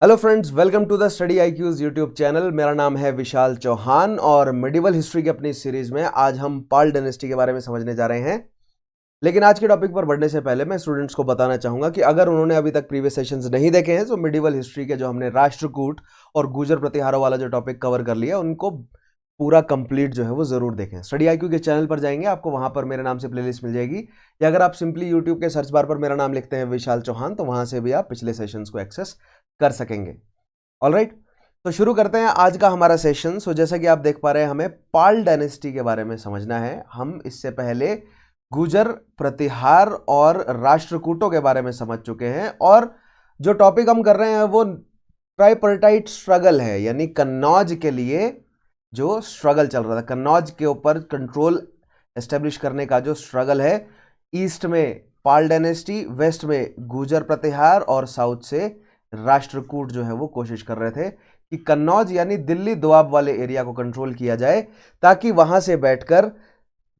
Hello friends, welcome to the study IQ's YouTube channel. मेरा नाम है विशाल चौहान और मेडिवल हिस्ट्री की अपनी सीरीज में आज हम पाल डायनेस्टी के बारे में समझने जा रहे हैं। लेकिन आज के टॉपिक पर बढ़ने से पहले मैं स्टूडेंट्स को बताना चाहूंगा कि अगर उन्होंने अभी तक प्रीवियस सेशंस नहीं देखे हैं तो मेडिवल हिस्ट्री के जो हमने राष्ट्रकूट और गुर्जर प्रतिहारों वाला जो टॉपिक कवर कर लिया उनको पूरा कंप्लीट जो है वो जरूर देखें। स्टडी आईक्यू के चैनल पर जाएंगे, आपको वहां पर मेरे नाम से प्लेलिस्ट मिल जाएगी, या अगर आप सिंपली यूट्यूब के सर्च बार पर मेरा नाम लिखते हैं विशाल चौहान तो वहां से भी आप पिछले सेशंस को एक्सेस कर सकेंगे। ऑलराइट, तो शुरू करते हैं आज का हमारा सेशन। सो जैसा कि आप देख पा रहे हैं, हमें पाल डायनेस्टी के बारे में समझना है। हम इससे पहले गुर्जर प्रतिहार और राष्ट्रकूटों के बारे में समझ चुके हैं और जो टॉपिक हम कर रहे हैं वो ट्राइपर्टाइट स्ट्रगल है, यानी कन्नौज के लिए जो स्ट्रगल चल रहा था, कन्नौज के ऊपर कंट्रोल एस्टेब्लिश करने का जो स्ट्रगल है। ईस्ट में पाल डायनेस्टी, वेस्ट में गुर्जर प्रतिहार और साउथ से राष्ट्रकूट जो है वो कोशिश कर रहे थे कि कन्नौज यानी दिल्ली दोआब वाले एरिया को कंट्रोल किया जाए ताकि वहां से बैठकर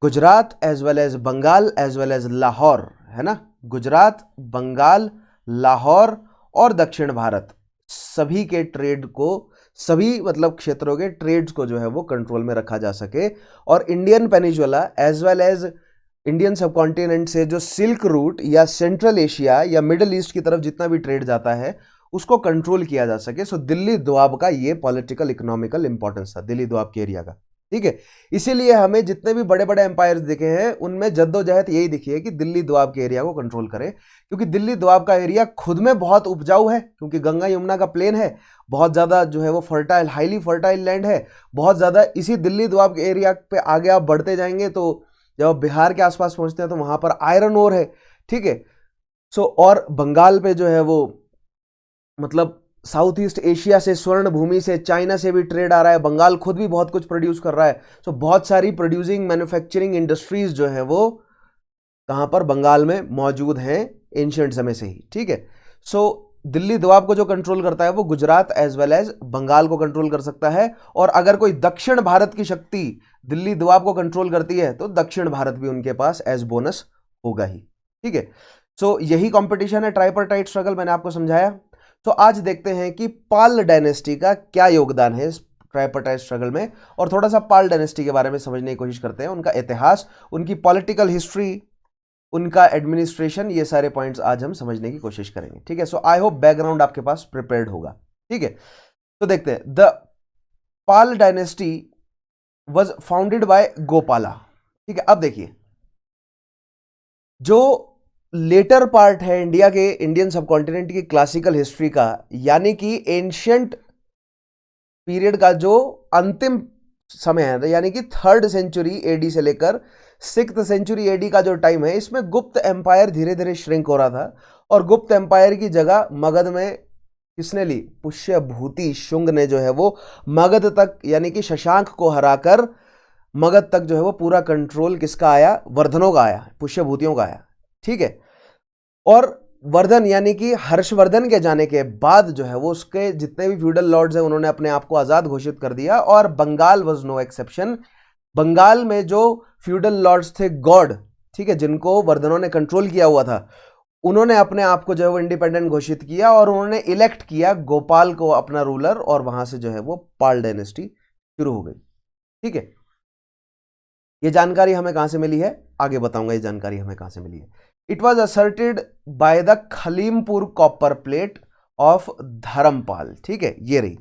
Gujarat as well as Bengal as well as Lahore, है ना, गुजरात, बंगाल, लाहौर और दक्षिण भारत सभी के ट्रेड को, सभी मतलब क्षेत्रों के ट्रेड्स को जो है वो कंट्रोल में रखा जा सके और Indian peninsula as well as Indian subcontinent से जो सिल्क रूट या सेंट्रल एशिया या मिडिल ईस्ट की तरफ जितना भी ट्रेड जाता है उसको कंट्रोल किया जा सके। सो दिल्ली दोआब का ये पॉलिटिकल इकोनॉमिकल इंपॉर्टेंस था, दिल्ली दोआब के एरिया का, ठीक है। इसीलिए हमें जितने भी बड़े बड़े एम्पायर्स दिखे हैं उनमें जद्दोजहद यही दिखी है कि दिल्ली दोआब के एरिया को कंट्रोल करें, क्योंकि दिल्ली दोआब का एरिया खुद में बहुत उपजाऊ है, क्योंकि गंगा यमुना का प्लेन है, बहुत ज़्यादा जो है वो फर्टाइल, हाईली फर्टाइल लैंड है, बहुत ज़्यादा। इसी दिल्ली दोआब के एरिया पे आगे आप बढ़ते जाएंगे तो जब बिहार के आसपास पहुंचते हैं तो वहां पर आयरन ओर है, ठीक है। सो और बंगाल पे जो है वो मतलब साउथ ईस्ट एशिया से, स्वर्ण भूमि से, चाइना से भी ट्रेड आ रहा है, बंगाल खुद भी बहुत कुछ प्रोड्यूस कर रहा है। सो बहुत सारी प्रोड्यूसिंग मैन्युफैक्चरिंग इंडस्ट्रीज जो है वो कहां पर, बंगाल में मौजूद हैं एंशिएंट समय से ही, ठीक है। सो दिल्ली दोआब को जो कंट्रोल करता है वो Gujarat as well as Bengal को कंट्रोल कर सकता है, और अगर कोई दक्षिण भारत की शक्ति दिल्ली दोआब को कंट्रोल करती है तो दक्षिण भारत भी उनके पास एज बोनस होगा ही, ठीक है। सो यही कंपटीशन है, ट्राइपर्टाइट स्ट्रगल मैंने आपको समझाया। तो आज देखते हैं कि पाल डायनेस्टी का क्या योगदान है इस ट्राइपर्टाइट स्ट्रगल में, और थोड़ा सा पाल डायनेस्टी के बारे में समझने की कोशिश करते हैं, उनका इतिहास, उनकी पॉलिटिकल हिस्ट्री, उनका एडमिनिस्ट्रेशन, ये सारे पॉइंट्स आज हम समझने की कोशिश करेंगे, ठीक है। सो आई होप बैकग्राउंड आपके पास प्रिपेयर्ड होगा, ठीक है। तो देखते हैं, the Pal dynasty was founded by Gopala, ठीक है। अब देखिए, जो लेटर पार्ट है इंडिया के, इंडियन सबकॉन्टिनेंट की क्लासिकल हिस्ट्री का, यानी कि एंशियंट पीरियड का जो अंतिम समय है, यानी कि 3rd सेंचुरी एडी से लेकर 6th सेंचुरी एडी का जो टाइम है, इसमें गुप्त एम्पायर धीरे धीरे श्रिंक हो रहा था और गुप्त एम्पायर की जगह मगध में किसने ली, पुष्यभूति शुंग ने जो है वो मगध तक, यानी कि शशांक को हराकर मगध तक जो है वो पूरा कंट्रोल किसका आया, वर्धनों का आया, पुष्यभूतियों का आया, ठीक है। और वर्धन यानी कि हर्षवर्धन के जाने के बाद जो है वो उसके जितने भी फ्यूडल लॉर्ड्स हैं उन्होंने अपने आप को आजाद घोषित कर दिया, और Bengal was no exception. Bengal में जो फ्यूडल लॉर्ड्स थे गॉड, ठीक है, जिनको वर्धनों ने कंट्रोल किया हुआ था, उन्होंने अपने आप को जो है वो इंडिपेंडेंट घोषित किया और उन्होंने इलेक्ट किया गोपाल को अपना रूलर, और वहां से जो है वो पाल डायनेस्टी शुरू हो गई, ठीक है। ये जानकारी हमें कहां से मिली है, आगे बताऊंगा ये जानकारी हमें कहां से मिली है। It was asserted by the Khalimpur copper plate of Dharmapal, ठीक है, ये रही।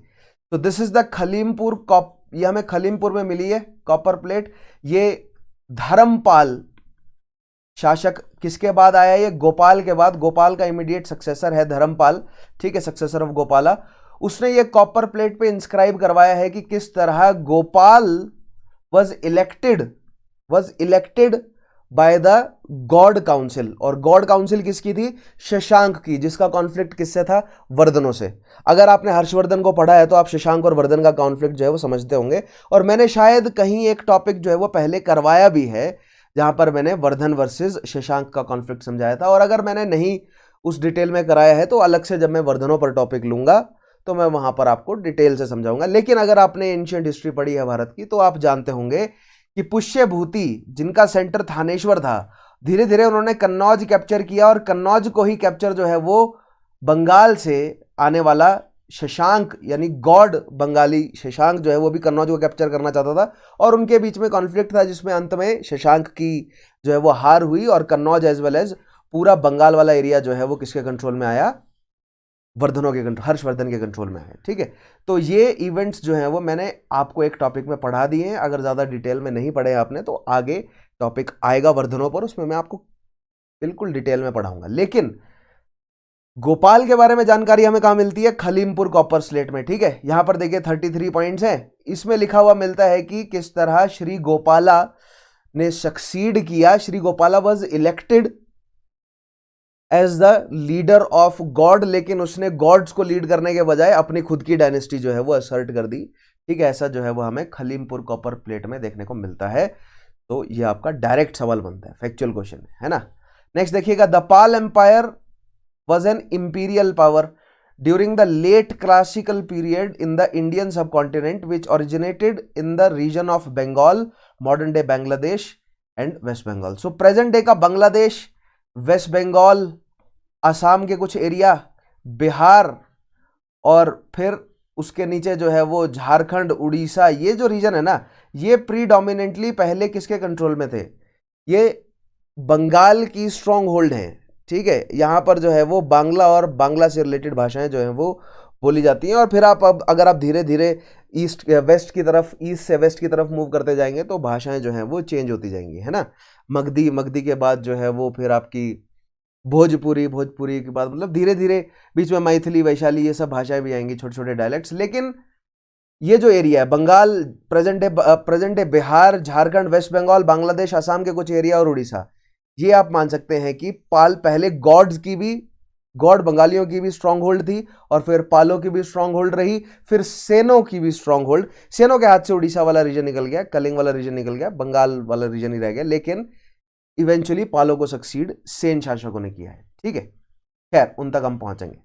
तो दिस इज द खलीमपुर ये हमें खलीमपुर में मिली है कॉपर प्लेट। ये धर्मपाल शासक किसके बाद आया, ये गोपाल के बाद, गोपाल का इमीडिएट सक्सेसर है धर्मपाल, ठीक है, सक्सेसर ऑफ गोपाला। उसने ये कॉपर प्लेट पे इंस्क्राइब करवाया है कि किस तरह Gopal was elected by the God council, और गॉड काउंसिल किसकी थी, शशांक की, जिसका कॉन्फ्लिक्ट किससे था, वर्धनों से। अगर आपने हर्षवर्धन को पढ़ा है तो आप शशांक और वर्धन का कॉन्फ्लिक्ट जो है वो समझते होंगे, और मैंने शायद कहीं एक टॉपिक जो है वो पहले करवाया भी है जहां पर मैंने वर्धन वर्सेस शशांक का कॉन्फ्लिक्ट समझाया था, और अगर मैंने नहीं उस डिटेल में कराया है तो अलग से जब मैं वर्धनों पर टॉपिक लूंगा तो मैं वहां पर आपको डिटेल से समझाऊंगा। लेकिन अगर आपने एंशिएंट हिस्ट्री पढ़ी है भारत की तो आप जानते होंगे कि पुष्यभूति जिनका सेंटर थानेश्वर था, धीरे धीरे उन्होंने कन्नौज कैप्चर किया, और कन्नौज को ही कैप्चर जो है वो बंगाल से आने वाला शशांक यानी गॉड बंगाली शशांक जो है वो भी कन्नौज को कैप्चर करना चाहता था और उनके बीच में कॉन्फ्लिक्ट था, जिसमें अंत में शशांक की जो है वो हार हुई और कन्नौज एज वेल एज पूरा बंगाल वाला एरिया जो है वो किसके कंट्रोल में आया, वर्धनों के कंट्रोल, हर्षवर्धन के कंट्रोल में आया। ठीक है, तो ये इवेंट्स जो हैं वो मैंने आपको एक टॉपिक में पढ़ा दिए हैं। अगर ज़्यादा डिटेल में नहीं पढ़े आपने तो आगे टॉपिक आएगा वर्धनों पर, उसमें मैं आपको बिल्कुल डिटेल में पढ़ाऊंगा। लेकिन गोपाल के बारे में जानकारी हमें कहां मिलती है, खलीमपुर कॉपर स्लेट में। ठीक है, यहां पर देखिए 33 पॉइंट्स हैं, इसमें लिखा हुआ मिलता है कि किस तरह श्री गोपाला ने सक्सीड किया। Shri Gopala was elected as the leader of god, लेकिन उसने गॉड्स को लीड करने के बजाय अपनी खुद की डायनेस्टी जो है वो असर्ट कर दी। ठीक है, ऐसा जो है वो हमें खलीमपुर कॉपर प्लेट में देखने को मिलता है। तो ये आपका डायरेक्ट सवाल बनता है, फैक्चुअल क्वेश्चन है ना। नेक्स्ट देखिएगा, the Pal empire was an imperial power during the late classical period in the Indian subcontinent, which originated in the region of Bengal, modern day Bangladesh and West Bengal. So present day का Bangladesh, west Bengal, Assam के कुछ area, Bihar और फिर उसके नीचे जो है वो झारखंड, उड़ीसा, ये जो रीजन है ना, ये प्रीडोमिनेंटली पहले किसके कंट्रोल में थे, ये बंगाल की स्ट्रॉन्ग होल्ड हैं। ठीक है, यहाँ पर जो है वो बांग्ला और बांग्ला से रिलेटेड भाषाएं जो हैं वो बोली जाती हैं। और फिर आप अब अगर आप धीरे धीरे ईस्ट वेस्ट की तरफ, ईस्ट से वेस्ट की तरफ मूव करते जाएंगे तो भाषाएं जो हैं वो चेंज होती जाएंगी, है ना। मगधी के बाद जो है वो फिर आपकी भोजपुरी के बाद मतलब धीरे धीरे बीच में मैथिली, वैशाली, ये सब भाषाएं भी आएंगी, छोटे छोटे डायलेक्ट्स। लेकिन ये जो एरिया है Bengal, present day Bihar, Jharkhand, west Bengal, Bangladesh, Assam के कुछ एरिया और उड़ीसा, ये आप मान सकते हैं कि पाल पहले गॉड्स की भी, गॉड बंगालियों की भी स्ट्रांग होल्ड थी और फिर पालों की भी स्ट्रांग होल्ड रही, फिर सेनों की भी स्ट्रांग होल्ड। सेनों के हाथ से उड़ीसा वाला रीजन निकल गया, कलिंग वाला रीजन निकल गया, बंगाल वाला रीजन ही रह गया, लेकिन इवेंचुअली पालों को सक्सीड सेन शासकों ने किया है। ठीक है, खैर उन तक हम पहुंचेंगे।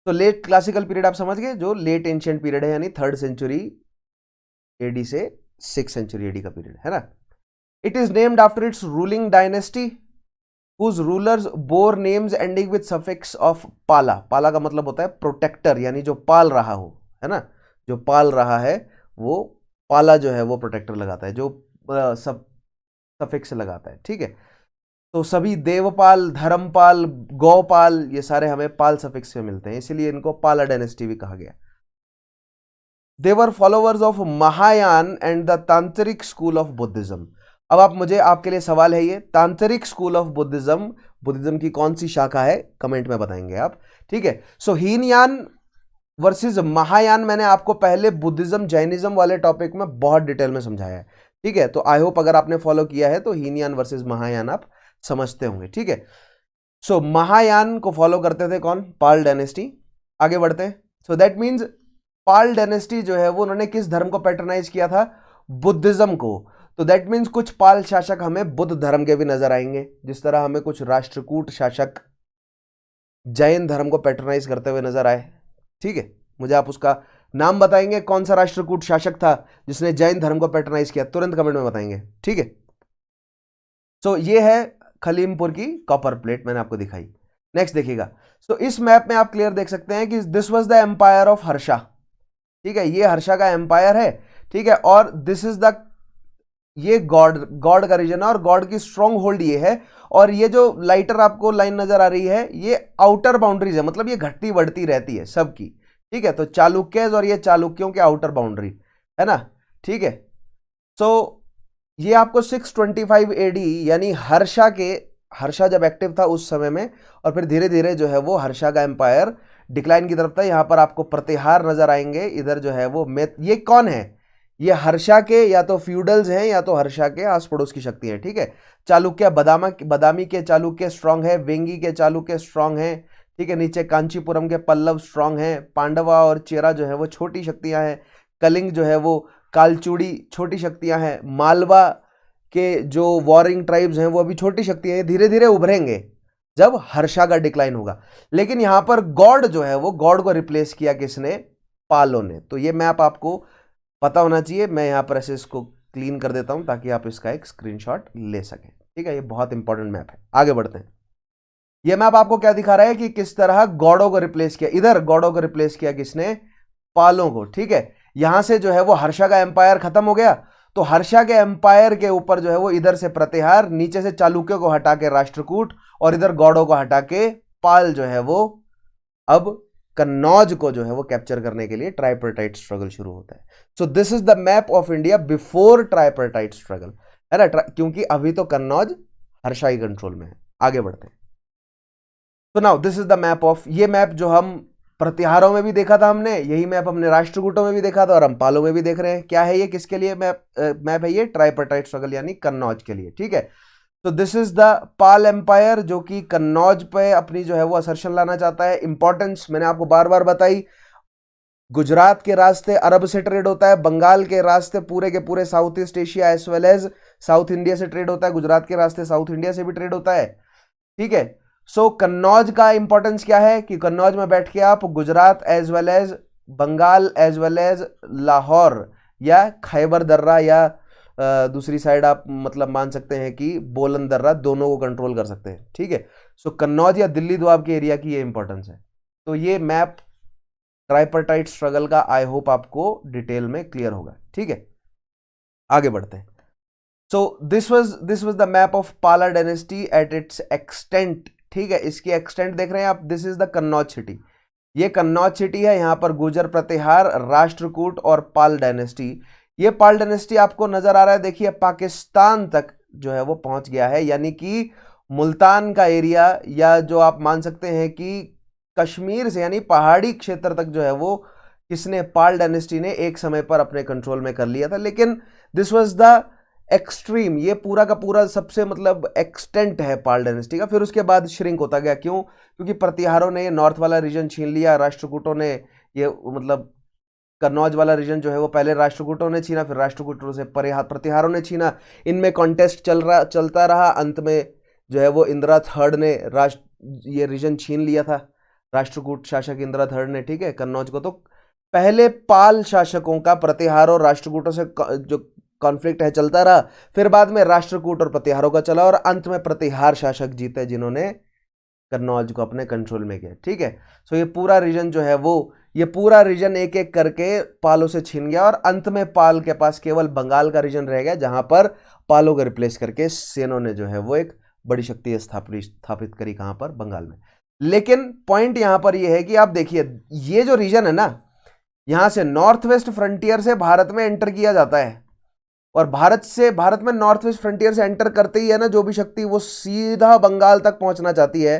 तो लेट क्लासिकल पीरियड आप समझ गए, जो लेट एंशिएंट पीरियड है, यानी 3rd सेंचुरी एडी से 6th सेंचुरी एडी का पीरियड है ना। It is named after its ruling dynasty whose rulers bore names ending with suffix of pala. पाला का मतलब होता है प्रोटेक्टर, यानी जो पाल रहा हो, है ना, जो पाल रहा है वो पाला जो है वो प्रोटेक्टर लगाता है, जो सब सफिक्स लगाता है। ठीक है, तो सभी देवपाल, धर्मपाल, गौपाल, ये सारे हमें पाल सफिक्स से मिलते हैं, इसीलिए इनको पाला डायनेस्टी भी कहा गया। They were followers of Mahayan and the Tantric school of Buddhism. अब आपके लिए सवाल है, ये तांत्रिक स्कूल ऑफ बुद्धिज्म की कौन सी शाखा है, कमेंट में बताएंगे आप। ठीक है, सो हीनयान वर्सेस महायान मैंने आपको पहले बुद्धिज्म जैनिज्म वाले टॉपिक में बहुत डिटेल में समझाया है। ठीक है, तो आई होप अगर आपने फॉलो किया है तो हीनयान वर्सेस महायान आप समझते होंगे। ठीक है, सो महायान को फॉलो करते थे कौन, पाल डायनेस्टी। आगे बढ़ते हैं। सो दैट मीन्स पाल डायनेस्टी जो है वो उन्होंने किस धर्म को पैटर्नाइज किया था, बुद्धिज्म को। तो दैट मीन्स कुछ पाल शासक हमें बुद्ध धर्म के भी नजर आएंगे, जिस तरह हमें कुछ राष्ट्रकूट शासक जैन धर्म को पैटर्नाइज करते हुए नजर आए। ठीक है, मुझे आप उसका नाम बताएंगे, कौन सा राष्ट्रकूट शासक था जिसने जैन धर्म को पैटर्नाइज किया, तुरंत कमेंट में बताएंगे। ठीक है, सो ये है खलीमपुर की कॉपर प्लेट, मैंने आपको दिखाई। नेक्स्ट देखिएगा, सो इस मैप में आप क्लियर देख सकते हैं कि this was the empire of Harsha. ठीक है, ये हर्षा का एम्पायर है। ठीक है, और दिस इज द, ये गॉड का रीजन है और गॉड की स्ट्रॉन्ग होल्ड ये है। और ये जो लाइटर आपको लाइन नजर आ रही है, ये आउटर बाउंड्रीज है, मतलब ये घटती बढ़ती रहती है सबकी। ठीक है, तो चालुक्यज और ये चालुक्यों के आउटर बाउंड्री है ना। ठीक है, सो ये आपको 625 एडी यानी हर्षा जब एक्टिव था उस समय में, और फिर धीरे धीरे जो है वो हर्षा का एम्पायर डिक्लाइन की तरफ था। यहां पर आपको प्रतिहार नजर आएंगे, इधर जो है वो ये कौन है, ये हर्षा के या तो फ्यूडल्स हैं या तो हर्षा के आस पड़ोस की शक्ति है। ठीक है, चालुक्य बदामी के चालुक्य स्ट्रांग है, वेंगी के चालुक्य स्ट्रांग है। ठीक है, नीचे कांचीपुरम के पल्लव स्ट्रांग है, पांडवा और चेरा जो है वो छोटी शक्तियां हैं, कलिंग जो है वो कालचूड़ी छोटी शक्तियां हैं, मालवा के जो वॉरिंग ट्राइब्स हैं वो अभी छोटी शक्तियां हैं, धीरे धीरे उभरेंगे जब हर्षा का डिक्लाइन होगा। लेकिन यहां पर गॉड जो है वो गॉड को रिप्लेस किया किसने, पालों ने। तो ये मैप आपको पता होना चाहिए, मैं यहाँ पर ऐसे इसको क्लीन कर देता हूँ ताकि आप इसका एक स्क्रीनशॉट ले सकें। ठीक है, ये बहुत इंपॉर्टेंट मैप है। आगे बढ़ते हैं। ये मैप आपको क्या दिखा रहा है कि किस तरह गौड़ों को रिप्लेस किया, इधर गौड़ों को रिप्लेस किया किसने, पालों को, ठीक है। यहां से जो है वो हर्षा का एम्पायर खत्म हो गया, तो हर्षा के एम्पायर के ऊपर जो है वो इधर से प्रतिहार, नीचे से चालुक्य को हटा के राष्ट्रकूट, और इधर गौड़ों को हटा के पाल जो है वो अब कन्नौज को जो है वो कैप्चर करने के लिए ट्राइपर्टाइट स्ट्रगल शुरू होता है। So this is the map of India before tripartite struggle, है ना, क्योंकि अभी तो कन्नौज हर्षा के कंट्रोल में है। आगे बढ़ते हैं। तो now this is the map of, ये मैप जो हम प्रतिहारों में भी देखा था हमने, यही मैप हमने राष्ट्रकूटों में भी देखा था और हम पालों में भी देख रहे हैं। क्या है ये, किसके लिए मैप है ये, ट्राइपर्टाइट स्ट्रगल यानी कन्नौज के लिए, ठीक है। तो this is the Pal empire जो कि कन्नौज पे अपनी जो है वो असर्शन लाना चाहता है। इंपॉर्टेंस मैंने आपको बार बार बताई, गुजरात के रास्ते अरब से ट्रेड होता है, बंगाल के रास्ते पूरे के पूरे South East Asia as well as South India से ट्रेड होता है, गुजरात के रास्ते साउथ इंडिया से भी ट्रेड होता है, ठीक है। सो कन्नौज का इंपॉर्टेंस क्या है कि कन्नौज में बैठ के आप Gujarat as well as Bengal as well as Lahore या खैबर दर्रा या दूसरी साइड आप मतलब मान सकते हैं कि बोलन दर्रा, दोनों को कंट्रोल कर सकते हैं, ठीक है। सो कन्नौज या दिल्ली दोआब के एरिया की ये इंपॉर्टेंस है। तो ये मैप ट्राइपर्टाइट स्ट्रगल का आई होप आपको डिटेल में क्लियर होगा, ठीक है। आगे बढ़ते हैं। सो this was the map of पाला डायनेस्टी एट इट्स एक्सटेंट, ठीक है। इसकी एक्सटेंट देख रहे हैं आप, this is the Kannauj city, ये कन्नौज सिटी है। यहां पर गुर्जर प्रतिहार, राष्ट्रकूट और पाल डायनेस्टी, ये पाल डायनेस्टी आपको नजर आ रहा है, देखिए पाकिस्तान तक जो है वो पहुंच गया है, यानी कि मुल्तान का एरिया या जो आप मान सकते हैं कि कश्मीर से यानी पहाड़ी क्षेत्र तक जो है वो किसने, पाल डायनेस्टी ने एक समय पर अपने कंट्रोल में कर लिया था। लेकिन दिस वाज द एक्सट्रीम, ये पूरा का पूरा सबसे मतलब एक्सटेंट है पाल डायनेस्टी का। फिर उसके बाद श्रिंक होता गया, क्यों, क्योंकि प्रतिहारों ने ये नॉर्थ वाला रीजन छीन लिया, राष्ट्रकूटों ने ये मतलब कन्नौज वाला रीजन जो है वो पहले राष्ट्रकूटों ने छीना, फिर राष्ट्रकूटों से प्रतिहारों ने छीना, इनमें कॉन्टेस्ट चलता रहा। अंत में जो है वो इंदिरा थर्ड ने ये रीजन छीन लिया था, राष्ट्रकूट शासक इंदिरा थर्ड ने, ठीक है, कन्नौज को। तो पहले पाल शासकों का प्रतिहार और राष्ट्रकूटों से जो कॉन्फ्लिक्ट है चलता रहा, फिर बाद में राष्ट्रकूट और प्रतिहारों का चला और अंत में प्रतिहार शासक जीते जिन्होंने कन्नौज को अपने कंट्रोल में किया, ठीक है। सो ये पूरा रीजन जो है वो, ये पूरा रीजन एक एक करके पालों से छीन गया और अंत में पाल के पास केवल बंगाल का रीजन रह गया, जहां पर पालों को रिप्लेस करके सेनों ने जो है वो एक बड़ी शक्ति स्थापित करी, कहां पर, बंगाल में। लेकिन पॉइंट यहां पर यह है कि आप देखिए ये जो रीजन है ना, यहां से नॉर्थ वेस्ट फ्रंटियर से भारत में एंटर किया जाता है और भारत में नॉर्थ वेस्ट फ्रंटियर से एंटर करते ही है ना जो भी शक्ति, वो सीधा बंगाल तक पहुंचना चाहती है,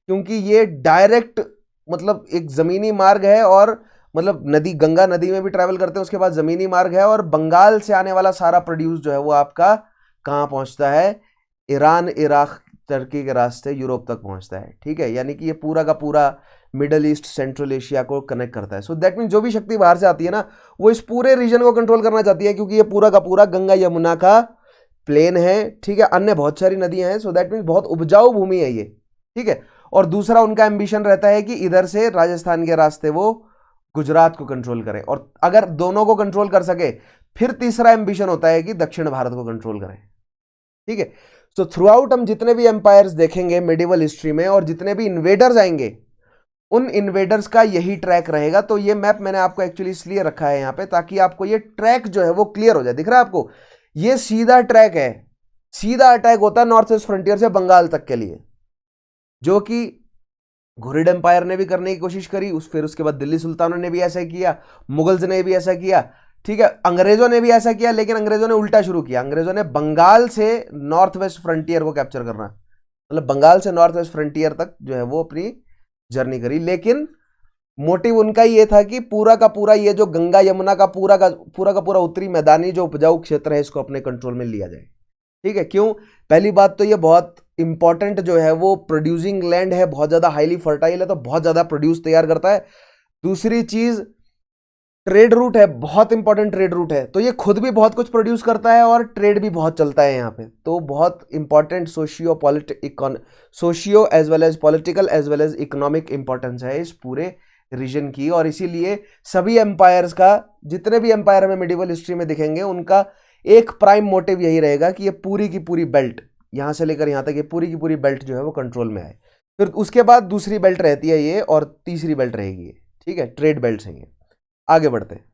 क्योंकि ये डायरेक्ट मतलब एक जमीनी मार्ग है और मतलब नदी, गंगा नदी में भी ट्रैवल करते हैं, उसके बाद जमीनी मार्ग है और बंगाल से आने वाला सारा प्रोड्यूस जो है वो आपका कहां पहुंचता है, ईरान, इराक, टर्की के रास्ते यूरोप तक पहुंचता है, ठीक है। यानी कि ये पूरा का पूरा मिडल ईस्ट, सेंट्रल एशिया को कनेक्ट करता है। सो दैट मीन जो भी शक्ति बाहर से आती है ना, वो इस पूरे रीजन को कंट्रोल करना चाहती है, क्योंकि ये पूरा का पूरा गंगा यमुना का प्लेन है, ठीक है, अन्य बहुत सारी नदियां हैं। सो दैट मीन बहुत उपजाऊ भूमि है ये, ठीक है। और दूसरा उनका एम्बिशन रहता है कि इधर से राजस्थान के रास्ते वो गुजरात को कंट्रोल करें, और अगर दोनों को कंट्रोल कर सके फिर तीसरा एम्बिशन होता है कि दक्षिण भारत को कंट्रोल करें, ठीक है। तो थ्रू आउट हम जितने भी एम्पायर्स देखेंगे मेडिवल हिस्ट्री में और जितने भी इन्वेडर्स आएंगे, उन इन्वेडर्स का यही ट्रैक रहेगा। तो ये मैप मैंने आपको एक्चुअली इसलिए रखा है यहां पे ताकि आपको ये ट्रैक जो है वो क्लियर हो जाए। दिख रहा है आपको, ये सीधा ट्रैक है, सीधा अटैक होता है नॉर्थ ईस्ट फ्रंटियर से बंगाल तक के लिए, जो कि घुरिड एम्पायर ने भी करने की कोशिश करी, फिर उसके बाद दिल्ली सुल्तानों ने भी ऐसा किया, मुगल्स ने भी ऐसा किया, ठीक है, अंग्रेजों ने भी ऐसा किया। लेकिन अंग्रेजों ने उल्टा शुरू किया, अंग्रेजों ने बंगाल से नॉर्थ वेस्ट फ्रंटियर को कैप्चर करना, मतलब बंगाल से नॉर्थ वेस्ट फ्रंटियर तक जो है वो अपनी जर्नी करी। लेकिन मोटिव उनका ये था कि पूरा का पूरा ये जो गंगा यमुना का पूरा उत्तरी मैदानी जो उपजाऊ क्षेत्र है इसको अपने कंट्रोल में लिया जाए, ठीक है। क्यों, पहली बात तो ये बहुत इंपॉर्टेंट जो है वो प्रोड्यूसिंग लैंड है, बहुत ज्यादा हाईली फर्टाइल है, तो बहुत ज्यादा प्रोड्यूस तैयार करता है। दूसरी चीज ट्रेड रूट है, बहुत इंपॉर्टेंट ट्रेड रूट है, तो ये खुद भी बहुत कुछ प्रोड्यूस करता है और ट्रेड भी बहुत चलता है यहाँ पे, तो बहुत important socio as well as political as well as economic importance है इस पूरे रीजन की। और इसीलिए सभी एम्पायर्स का, जितने भी एम्पायर हमें मेडिवल हिस्ट्री में दिखेंगे, उनका एक प्राइम मोटिव यही रहेगा कि ये पूरी की पूरी बेल्ट, यहां से लेकर यहां तक ये पूरी की पूरी बेल्ट जो है वो कंट्रोल में आए। फिर उसके बाद दूसरी बेल्ट रहती है ये, और तीसरी बेल्ट रहेगी ये, ठीक है, ट्रेड बेल्ट है ये। आगे बढ़ते हैं।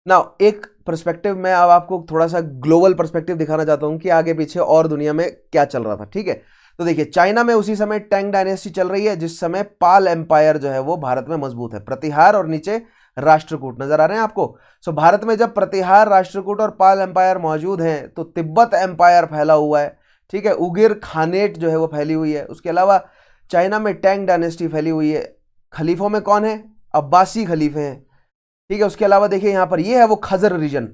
नाउ एक पर्सपेक्टिव में अब आपको थोड़ा सा ग्लोबल पर्सपेक्टिव दिखाना चाहता हूं कि आगे पीछे और दुनिया में क्या चल रहा था, ठीक है। तो देखिए, चाइना में उसी समय टैंग डायनेस्टी चल रही है, जिस समय पाल एम्पायर जो है वो भारत में मजबूत है। प्रतिहार और नीचे राष्ट्रकूट नजर आ रहे हैं आपको। सो भारत में जब प्रतिहार, राष्ट्रकूट और पाल एम्पायर मौजूद हैं, तो तिब्बत एम्पायर फैला हुआ है, ठीक है, उगिर खानेट जो है वो फैली हुई है। उसके अलावा चाइना में टैंग डायनेस्टी फैली हुई है। खलीफों में कौन है? अब्बासी खलीफे हैं, ठीक है। उसके अलावा देखिए यहां पर ये है वो खजर रीजन,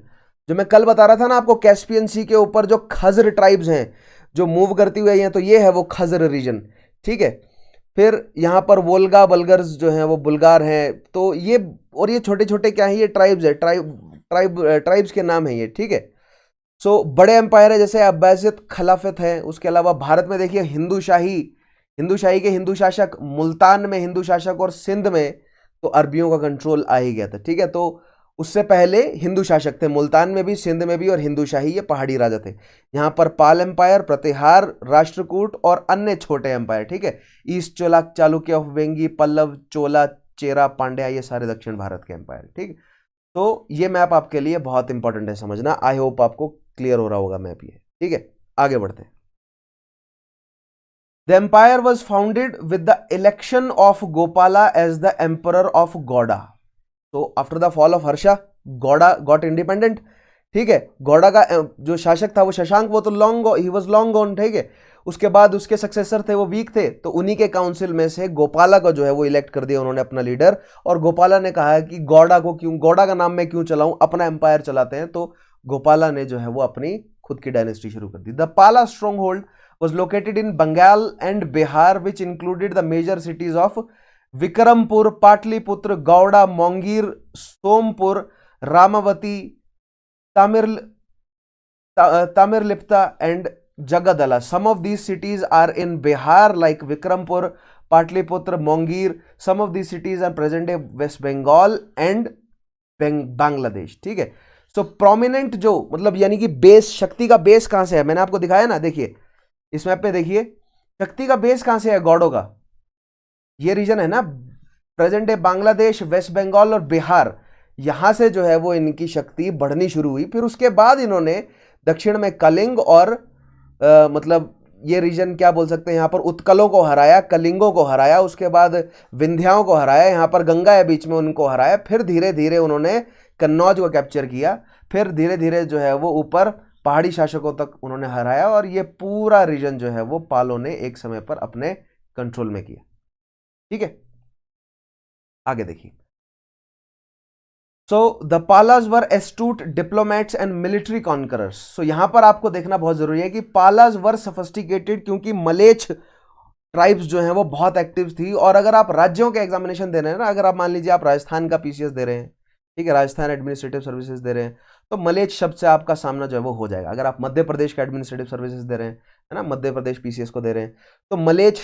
जो मैं कल बता रहा था ना आपको, कैस्पियन सी के ऊपर जो खजर ट्राइब्स हैं जो मूव करती हुई हैं, तो ये है वो खजर रीजन, ठीक है। फिर यहाँ पर वोल्गा बल्गर्स जो हैं वो बुल्गार हैं। तो ये, और ये छोटे छोटे क्या है, ये ट्राइब्स है, ट्राइब्स के नाम है ये, ठीक है। सो बड़े एम्पायर है जैसे अब्बासिद खिलाफत है। उसके अलावा भारत में देखिए हिंदू शाही के हिंदू शासक, मुल्तान में हिंदू शासक, और सिंध में तो अरबियों का कंट्रोल आ ही गया था, ठीक है। तो उससे पहले हिंदू शासक थे, मुल्तान में भी, सिंध में भी, और हिंदू शाही, ये पहाड़ी राजा थे। यहाँ पर पाल एम्पायर, प्रतिहार, राष्ट्रकूट और अन्य छोटे एम्पायर, ठीक है। ईस्ट चोला, चालुक्य ऑफ वेंगी, पल्लव, चोला, चेरा, पांड्या, ये सारे दक्षिण भारत के एम्पायर, ठीक। तो ये मैप आपके लिए बहुत इंपॉर्टेंट है समझना। आई होप आपको क्लियर हो रहा होगा मैप ये, ठीक है। आगे बढ़ते हैं। The empire was founded with the election of Gopala as the emperor of Gauda. So after the fall of Harsha, Gauda got independent, ठीक है। गौड़ा का जो शासक था वो शशांक, वो तो ही वॉज लॉन्ग गॉन, ठीक है। उसके बाद उसके सक्सेसर थे, वो वीक थे, तो उन्हीं के काउंसिल में से गोपाला को जो है वो इलेक्ट कर दिया उन्होंने अपना लीडर। और गोपाला ने कहा कि गौड़ा का नाम मैं क्यों चलाऊं, अपना एम्पायर चलाते हैं। तो गोपाला ने जो है वो अपनी खुद की डायनेस्टी शुरू कर दी। द पाला strong hold was located in Bengal and Bihar, which included the major cities of Vikrampur, Patliputra, Gauda, Mongir, Sompur, Ramavati, Tamirlipta and Jagadala. Some of these cities are in Bihar, like Vikrampur, Patliputra, Mongir. Some of these cities are present day West Bengal and Bangladesh, ठीक है। सो prominent जो मतलब यानी कि base, शक्ति का base कहां से है, मैंने आपको दिखाया ना, देखिए इस मैप पे देखिए, शक्ति का बेस कहां से है, गौड़ों का ये रीजन है ना, present day Bangladesh, west Bengal और बिहार, यहां से जो है वो इनकी शक्ति बढ़नी शुरू हुई। फिर उसके बाद इन्होंने दक्षिण में कलिंग और मतलब ये रीजन क्या बोल सकते हैं, यहाँ पर उत्कलों को हराया, कलिंगों को हराया, उसके बाद विंध्याओं को हराया, यहाँ पर गंगा है बीच में, उनको हराया। फिर धीरे धीरे उन्होंने कन्नौज को कैप्चर किया, फिर धीरे धीरे जो है वो ऊपर पहाड़ी शासकों तक उन्होंने हराया, और ये पूरा रीजन जो है वो पालों ने एक समय पर अपने कंट्रोल में किया, ठीक है। आगे देखिए। So the Palas were astute diplomats and military conquerors. So यहां पर आपको देखना बहुत जरूरी है कि पालाज वर सोफिस्टिकेटेड, क्योंकि मलेच्छ ट्राइब्स जो हैं वो बहुत एक्टिव थी। और अगर आप राज्यों के एग्जामिनेशन दे रहे हैं ना, अगर आप मान लीजिए आप राजस्थान का पीसीएस दे रहे हैं, ठीक है, राजस्थान एडमिनिस्ट्रेटिव सर्विसेज दे रहे हैं, तो मलेच्छ शब्द से आपका सामना जो है वो हो जाएगा। अगर आप मध्य प्रदेश का एडमिनिस्ट्रेटिव सर्विसेज दे रहे हैं, है ना, मध्य प्रदेश पीसीएस को दे रहे हैं, तो मलेच्छ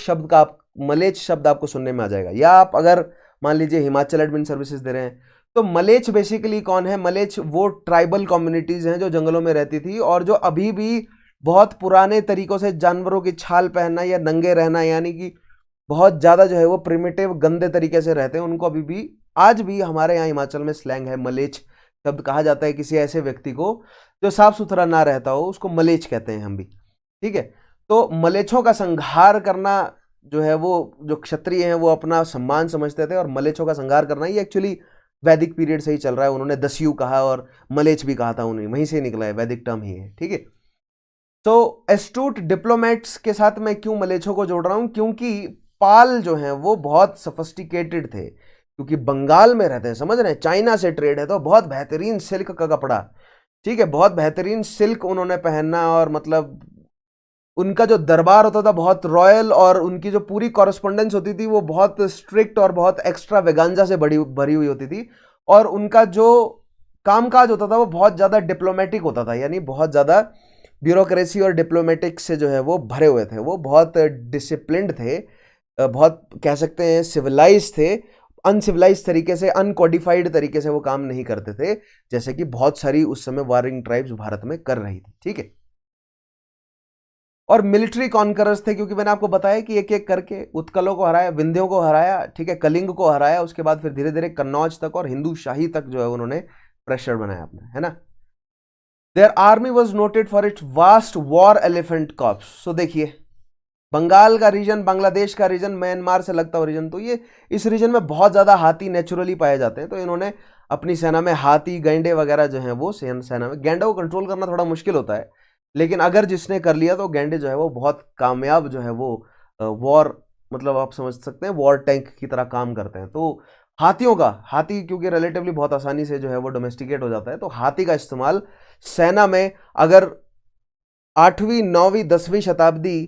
शब्द आपको सुनने में आ जाएगा। या आप अगर मान लीजिए हिमाचल एडमिन सर्विसेज दे रहे हैं, तो मलेच्छ बेसिकली कौन है, मलेच्छ वो ट्राइबल कम्युनिटीज हैं जो जंगलों में रहती थी, और जो अभी भी बहुत पुराने तरीकों से जानवरों की छाल पहनना या नंगे रहना, यानी कि बहुत ज्यादा जो है वो प्रिमिटिव गंदे तरीके से रहते हैं, उनको अभी भी, आज भी हमारे यहाँ हिमाचल में स्लैंग है, मलेच्छ शब्द कहा जाता है किसी ऐसे व्यक्ति को जो साफ सुथरा ना रहता हो, उसको मलेच्छ कहते हैं हम भी, ठीक है। तो मलेच्छों का संहार करना जो है वो, जो क्षत्रिय हैं वो अपना सम्मान समझते थे, और मलेच्छों का संहार करना ये एक्चुअली वैदिक पीरियड से ही चल रहा है। उन्होंने दस्यु कहा और मलेच्छ भी कहा था, उन्हें वहीं से निकला है, वैदिक टर्म ही है, ठीक है। तो एस्टूट डिप्लोमेट्स के साथ मैं क्यों मलेच्छों को जोड़ रहा हूं, क्योंकि पाल जो हैं वो बहुत सोफिस्टिकेटेड थे, क्योंकि बंगाल में रहते हैं, समझ रहे हैं, चाइना से ट्रेड है, तो बहुत बेहतरीन सिल्क का कपड़ा, ठीक है, बहुत बेहतरीन सिल्क उन्होंने पहनना, और मतलब उनका जो दरबार होता था बहुत रॉयल, और उनकी जो पूरी कॉरेस्पॉन्डेंस होती थी वो बहुत स्ट्रिक्ट और बहुत एक्स्ट्रा वेगांजा से भरी हुई होती थी। और उनका जो कामकाज होता था वो बहुत ज़्यादा डिप्लोमेटिक होता था, यानी बहुत ज़्यादा ब्यूरोक्रेसी और डिप्लोमेटिक से जो है वो भरे हुए थे। वो बहुत डिसिप्लिन्ड थे, बहुत कह सकते हैं सिविलाइज थे, अनसिविलाइज तरीके से, अनकोडिफाइड तरीके से वो काम नहीं करते थे, जैसे कि बहुत सारी उस समय वारिंग ट्राइब्स भारत में कर रही थी, ठीक है। और मिलिट्री कॉन्करर्स थे, क्योंकि मैंने आपको बताया कि एक एक करके उत्कलों को हराया, विंध्यों को हराया, ठीक है, कलिंग को हराया, उसके बाद फिर धीरे धीरे कन्नौज तक और हिंदू शाही तक जो है उन्होंने प्रेशर बनाया अपना, है ना। Their army was noted for its vast war elephant corps. So देखिए, बंगाल का रीजन, बांग्लादेश का रीजन, म्यांमार से लगता हुआ रीजन, तो ये इस रीजन में बहुत ज़्यादा हाथी नेचुरली पाए जाते हैं। तो इन्होंने अपनी सेना में हाथी, गैंडे वगैरह जो हैं वो सेना में, गैंडों को कंट्रोल करना थोड़ा मुश्किल होता है, लेकिन अगर जिसने कर लिया तो गैंडे जो है वो बहुत कामयाब जो है वो वॉर, मतलब आप समझ सकते हैं वॉर टैंक की तरह काम करते हैं। तो हाथी क्योंकि रिलेटिवली बहुत आसानी से जो है वो डोमेस्टिकेट हो जाता है, तो हाथी का इस्तेमाल सेना में, अगर 8वीं 9वीं 10वीं शताब्दी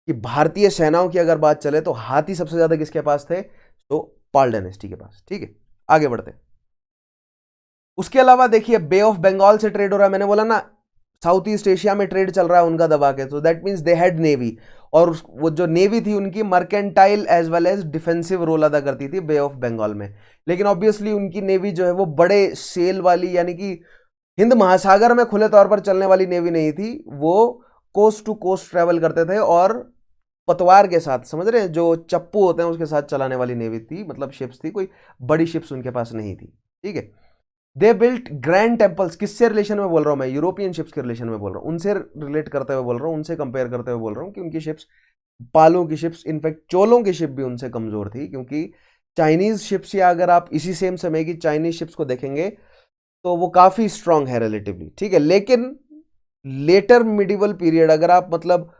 कि भारतीय सेनाओं की अगर बात चले तो हाथी सबसे ज्यादा किसके पास थे, तो पाल डायनेस्टी के पास। ठीक है, आगे बढ़ते हैं। उसके अलावा देखिए, बे ऑफ बंगाल से ट्रेड हो रहा है, मैंने बोला ना साउथ ईस्ट एशिया में ट्रेड चल रहा है उनका दबा के, तो that means they had navy, और वो जो नेवी थी उनकी mercantile as well as defensive role अदा करती थी बे ऑफ बंगाल में। लेकिन ऑब्वियसली उनकी नेवी जो है वो बड़े सेल वाली, यानी कि हिंद महासागर में खुले तौर पर चलने वाली नेवी नहीं थी, वो कोस्ट टू कोस्ट ट्रेवल करते थे और पतवार के साथ, समझ रहे हैं, जो चप्पू होते हैं उसके साथ चलाने वाली नेवी थी, मतलब शिप्स थी, कोई बड़ी शिप्स उनके पास नहीं थी। ठीक है, दे बिल्ट ग्रैंड टेम्पल्स। किससे रिलेशन में बोल रहा हूं मैं, यूरोपियन शिप्स के रिलेशन में बोल रहा हूं, उनसे रिलेट करते हुए बोल रहा हूं, उनसे कंपेयर करते हुए बोल रहा हूं कि उनकी शिप्स, पालों की शिप्स, इनफैक्ट चोलों की शिप भी उनसे कमजोर थी, क्योंकि चाइनीज शिप्स, या अगर आप इसी सेम समय की चाइनीज शिप्स को देखेंगे तो वो काफी स्ट्रांग है रिलेटिवली। ठीक है, लेकिन लेटर मिडिवल पीरियड, अगर आप मतलब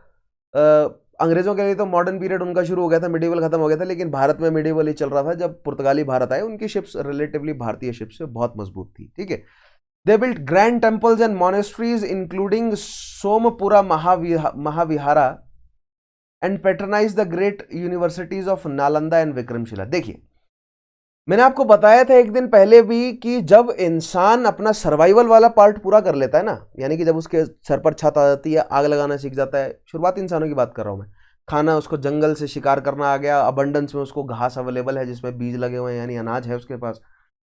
अंग्रेजों के लिए तो मॉडर्न पीरियड उनका शुरू हो गया था, मिडिवल खत्म हो गया था, लेकिन भारत में मिडिवल ही चल रहा था जब पुर्तगाली भारत आए, उनकी शिप्स रिलेटिवली भारतीय शिप्स से बहुत मजबूत थी। ठीक है, they built grand temples and monasteries including Sompura Mahavihara and patronize the great universities of Nalanda and Vikramshila. देखिए, मैंने आपको बताया था एक दिन पहले भी कि जब इंसान अपना सर्वाइवल वाला पार्ट पूरा कर लेता है ना, यानी कि जब उसके सर पर छत आ जाती है, आग लगाना सीख जाता है, शुरुआती इंसानों की बात कर रहा हूं मैं, खाना उसको जंगल से शिकार करना आ गया, अबंडेंस में उसको घास अवेलेबल है जिसमें बीज लगे हुए हैं, यानी अनाज है उसके पास,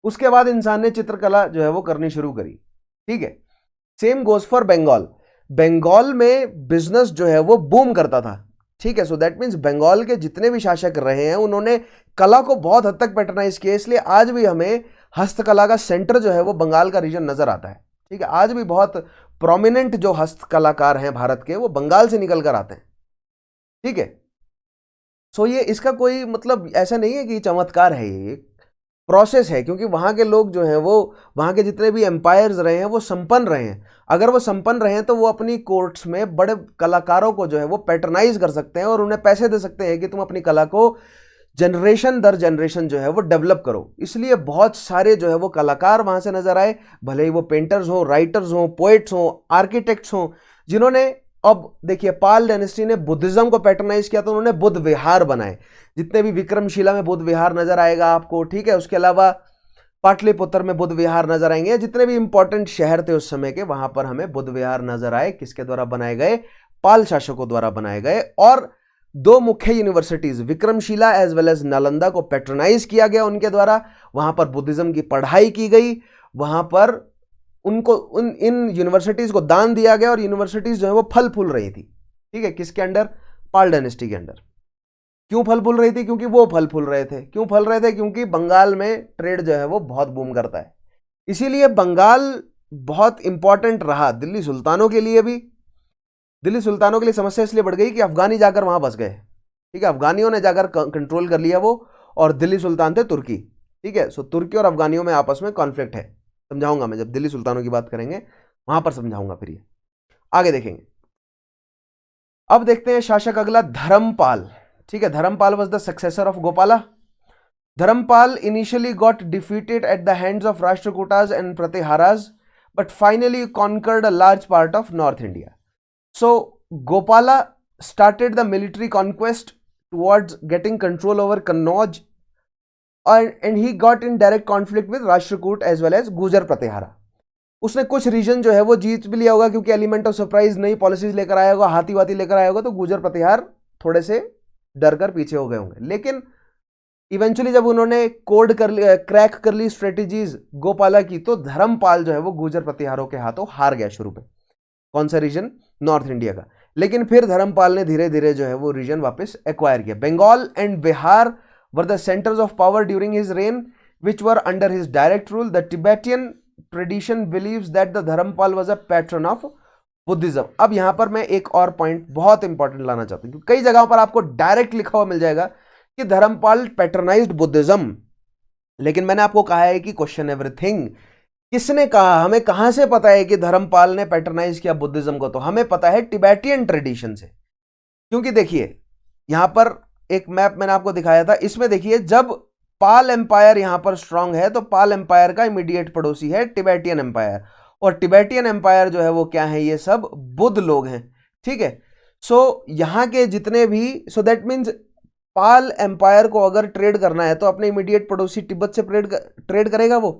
उसके बाद इंसान ने चित्रकला जो है वो करनी शुरू करी। ठीक है, same goes for Bengal. Bengal में बिजनेस जो है वो बूम करता था। ठीक है, सो दैट मीन्स बंगाल के जितने भी शासक रहे हैं उन्होंने कला को बहुत हद तक पैटर्नाइज किया, इसलिए आज भी हमें हस्तकला का सेंटर जो है वो बंगाल का रीजन नजर आता है। ठीक है, आज भी बहुत प्रोमिनेंट जो हस्तकलाकार हैं भारत के, वो बंगाल से निकल कर आते हैं। ठीक है, सो ये इसका कोई मतलब ऐसा नहीं है कि चमत्कार है, ये प्रोसेस है, क्योंकि वहां के लोग जो हैं वो, वहां के जितने भी एम्पायर्स रहे हैं वो संपन्न रहे हैं। अगर वो संपन्न रहे हैं तो वो अपनी कोर्ट्स में बड़े कलाकारों को जो है वो पैटर्नाइज कर सकते हैं और उन्हें पैसे दे सकते हैं कि तुम अपनी कला को जनरेशन दर जनरेशन जो है वो डेवलप करो। इसलिए बहुत सारे जो है वो कलाकार वहां से नजर आए, भले ही वो पेंटर्स हो, राइटर्स हो, पोएट्स हो, आर्किटेक्ट्स हो, जिन्होंने, अब देखिए पाल डायनेस्टी ने बुद्धिज्म को पैटर्नाइज किया तो उन्होंने बुद्ध विहार बनाए, जितने भी विक्रमशिला में बुद्ध विहार नजर आएगा आपको। ठीक है, उसके अलावा पाटलिपुत्र में बुद्ध विहार नजर आएंगे, जितने भी इंपॉर्टेंट शहर थे उस समय के, वहां पर हमें बुद्ध विहार नजर आए। किसके द्वारा बनाए गए, पाल शासकों द्वारा बनाए गए। और दो मुख्य universities Vikramashila as well as Nalanda को पैट्रोनाइज किया गया उनके द्वारा, वहां पर बुद्धिज्म की पढ़ाई की गई, वहां पर उनको इन यूनिवर्सिटीज को दान दिया गया और यूनिवर्सिटीज जो है वो फल फूल रही थी। ठीक है, किसके अंडर, पाल डायनेस्टी के अंडर। क्यों फल फूल रही थी, क्योंकि वो फल फूल रहे थे। क्यों फल रहे थे, क्योंकि बंगाल में ट्रेड जो है वो बहुत बूम करता है, इसीलिए बंगाल बहुत इंपॉर्टेंट रहा दिल्ली सुल्तानों के लिए भी। दिल्ली सुल्तानों के लिए समस्या इसलिए बढ़ गई कि अफगानी जाकर वहां बस गए। ठीक है, अफगानियों ने जाकर कंट्रोल कर लिया वो, और दिल्ली सुल्तान थे तुर्की। ठीक है, सो तुर्की और अफगानियों में आपस में कॉन्फ्लिक्ट है, समझाऊंगा मैं जब दिल्ली सुल्तानों की बात करेंगे वहां पर समझाऊंगा। फिर ये आगे देखेंगे। अब देखते हैं शासक अगला, धर्मपाल। ठीक है, Dharmapala was the successor of Gopala. Dharmapala initially got defeated at the hands of Rashtrakutas and Pratiharas, but finally conquered a large part of North India. So Gopala started the military conquest towards getting control over Kannauj, and he got in direct conflict with Rashtrakoot as well as Gujar Pratihara. उसने कुछ reason जो है वो जीत भी लिया होगा, क्योंकि element of surprise नई पॉलिसीज लेकर आया होगा, हाथी वाती लेकर आया होगा, तो गुजर प्रतिहार थोड़े से डर कर पीछे हो गए होंगे। लेकिन इवेंचुअली जब उन्होंने कोड कर लिया, क्रैक कर ली स्ट्रेटेजीज गोपाला की, तो धर्मपाल जो है वो गुजर प्रतिहारों के हाथों हार गया शुरू में। कौन सा रीजन, नॉर्थ इंडिया का। लेकिन फिर धर्मपाल ने धीरे धीरे जो है वो रीजन वापस एक्वायर किया। Bengal and Bihar were the centres of power during his reign which were under his direct rule. The Tibetan tradition believes that the Dharmapala was a patron of Buddhism. अब यहां पर मैं एक और पॉइंट बहुत इंपॉर्टेंट लाना चाहता हूं, क्योंकि कई जगहों पर आपको डायरेक्ट लिखा हुआ मिल जाएगा कि धर्मपाल पैट्रनाइज्ड बुद्धिज्म, लेकिन मैंने आपको कहा है कि क्वेश्चन एवरीथिंग, किसने कहा, हमें कहां से पता है कि धर्मपाल ने पैट्रनाइज किया बुद्धिज्म को? तो हमें पता है टिबेटियन ट्रेडिशन से। क्योंकि देखिए यहां पर एक मैप मैंने आपको दिखाया था, इसमें देखिए जब पाल एम्पायर यहां पर स्ट्रांग है तो पाल एम्पायर का इमीडिएट पड़ोसी है टिबेटियन एम्पायर, और टिबेटियन एम्पायर जो है वो क्या है, ये सब बुद्ध लोग हैं, ठीक है। सो यहां के जितने भी, so that means Pala empire को अगर ट्रेड करना है तो अपने इमीडिएट पड़ोसी तिब्बत से ट्रेड करेगा वो,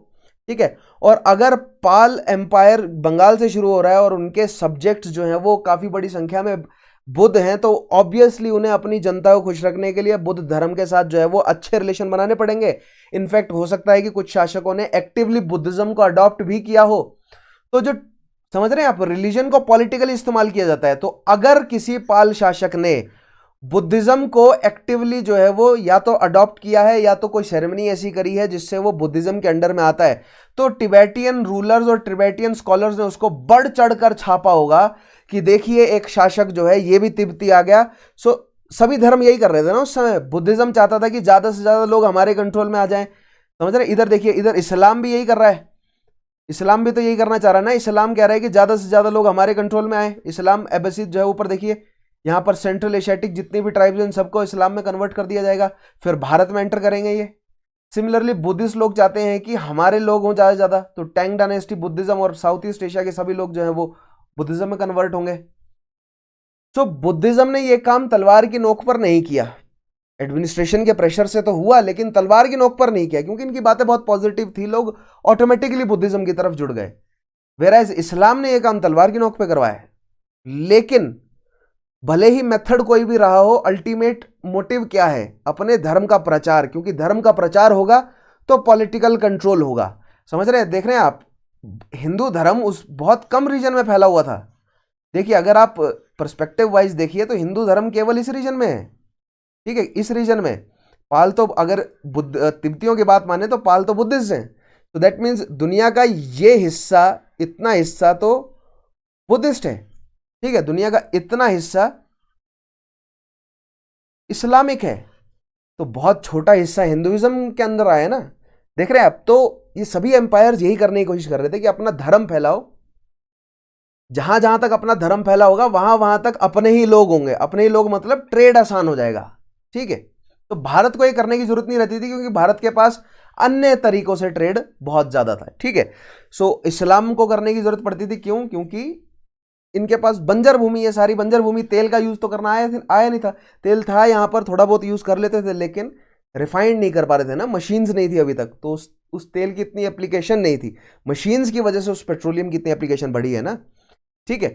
ठीक है। और अगर पाल एम्पायर बंगाल से शुरू हो रहा है और उनके सब्जेक्ट्स जो हैं वो काफी बड़ी संख्या में बुद्ध हैं, तो ऑब्वियसली उन्हें अपनी जनता को खुश रखने के लिए बुद्ध धर्म के साथ जो है वो अच्छे रिलेशन बनाने पड़ेंगे। इनफैक्ट हो सकता है कि कुछ शासकों ने एक्टिवली बुद्धिज्म को अडॉप्ट भी किया हो। तो जो समझ रहे हैं आप, रिलीजन को पॉलिटिकली इस्तेमाल किया जाता है। तो अगर किसी पाल शासक ने बुद्धिज्म को एक्टिवली जो है वो या तो अडॉप्ट किया है या तो कोई सेरेमनी ऐसी करी है जिससे वो बुद्धिज्म के अंडर में आता है, तो टिबेटियन रूलर्स और टिबेटियन स्कॉलर्स ने उसको बढ़ चढ़कर छापा होगा कि देखिए एक शासक जो है ये भी तिब्बती आ गया। सो सभी धर्म यही कर रहे थे ना उस समय। बुद्धिज्म चाहता था कि ज्यादा से ज्यादा लोग हमारे कंट्रोल में आ जाएं, समझ रहे। इधर देखिए, इधर इस्लाम भी यही कर रहा है, इस्लाम भी तो यही करना चाह रहा है ना। इस्लाम कह रहा है कि ज्यादा से ज्यादा लोग हमारे कंट्रोल में आए। इस्लाम एबेसिड जो है ऊपर देखिए, यहाँ पर सेंट्रल एशियाटिक जितनी भी ट्राइब्स हैं सबको इस्लाम में कन्वर्ट कर दिया जाएगा, फिर भारत में एंटर करेंगे ये। सिमिलरली बुद्धिस्ट लोग चाहते हैं कि हमारे लोग हों ज़्यादा से ज़्यादा, तो टैंग डायनेस्टी बुद्धिज्म और साउथ ईस्ट एशिया के सभी लोग जो हैं वो बुद्धिज्म में कन्वर्ट होंगे। तो बुद्धिज्म ने ये काम तलवार की नोक पर नहीं किया, एडमिनिस्ट्रेशन के प्रेशर से तो हुआ, लेकिन तलवार की नोक पर नहीं किया, क्योंकि इनकी बातें बहुत पॉजिटिव थी, लोग ऑटोमेटिकली बुद्धिज्म की तरफ जुड़ गए। वेराइज इस्लाम ने यह काम तलवार की नोक पर करवाया। लेकिन भले ही मेथड कोई भी रहा हो, अल्टीमेट मोटिव क्या है, अपने धर्म का प्रचार, क्योंकि धर्म का प्रचार होगा तो पॉलिटिकल कंट्रोल होगा। समझ रहे हैं, देख रहे हैं आप, हिंदू धर्म उस बहुत कम रीजन में फैला हुआ था। देखिए अगर आप पर्सपेक्टिव वाइज देखिए तो हिंदू धर्म केवल इस रीजन में है, ठीक है, इस रीजन में। पाल तो अगर तिब्बतियों की बात माने तो पाल तो बुद्धिस्ट हैं, तो दैट मीन्स दुनिया का ये हिस्सा, इतना हिस्सा तो बुद्धिस्ट है, ठीक है। दुनिया का इतना हिस्सा इस्लामिक है, तो बहुत छोटा हिस्सा हिंदुइज्म के अंदर आया ना। देख रहे हैं आप, तो ये सभी एम्पायर्स यही करने की कोशिश कर रहे थे कि अपना धर्म फैलाओ, जहां जहां तक अपना धर्म फैला होगा वहां वहां तक अपने ही लोग होंगे। अपने ही लोग मतलब ट्रेड आसान हो जाएगा, ठीक है। तो भारत को ये करने की जरूरत नहीं रहती थी, क्योंकि भारत के पास अन्य तरीकों से ट्रेड बहुत ज्यादा था, ठीक है। सो इस्लाम को करने की जरूरत पड़ती थी, क्यों? क्योंकि इनके पास बंजर भूमि है, सारी बंजर भूमि, तेल का यूज तो करना आया नहीं था। तेल था यहाँ पर, थोड़ा बहुत यूज कर लेते थे, लेकिन रिफाइंड नहीं कर पा रहे थे ना, मशीन्स नहीं थी अभी तक, तो उस तेल की इतनी एप्लीकेशन नहीं थी। मशीन्स की वजह से उस पेट्रोलियम की इतनी एप्लीकेशन बढ़ी है ना, ठीक है।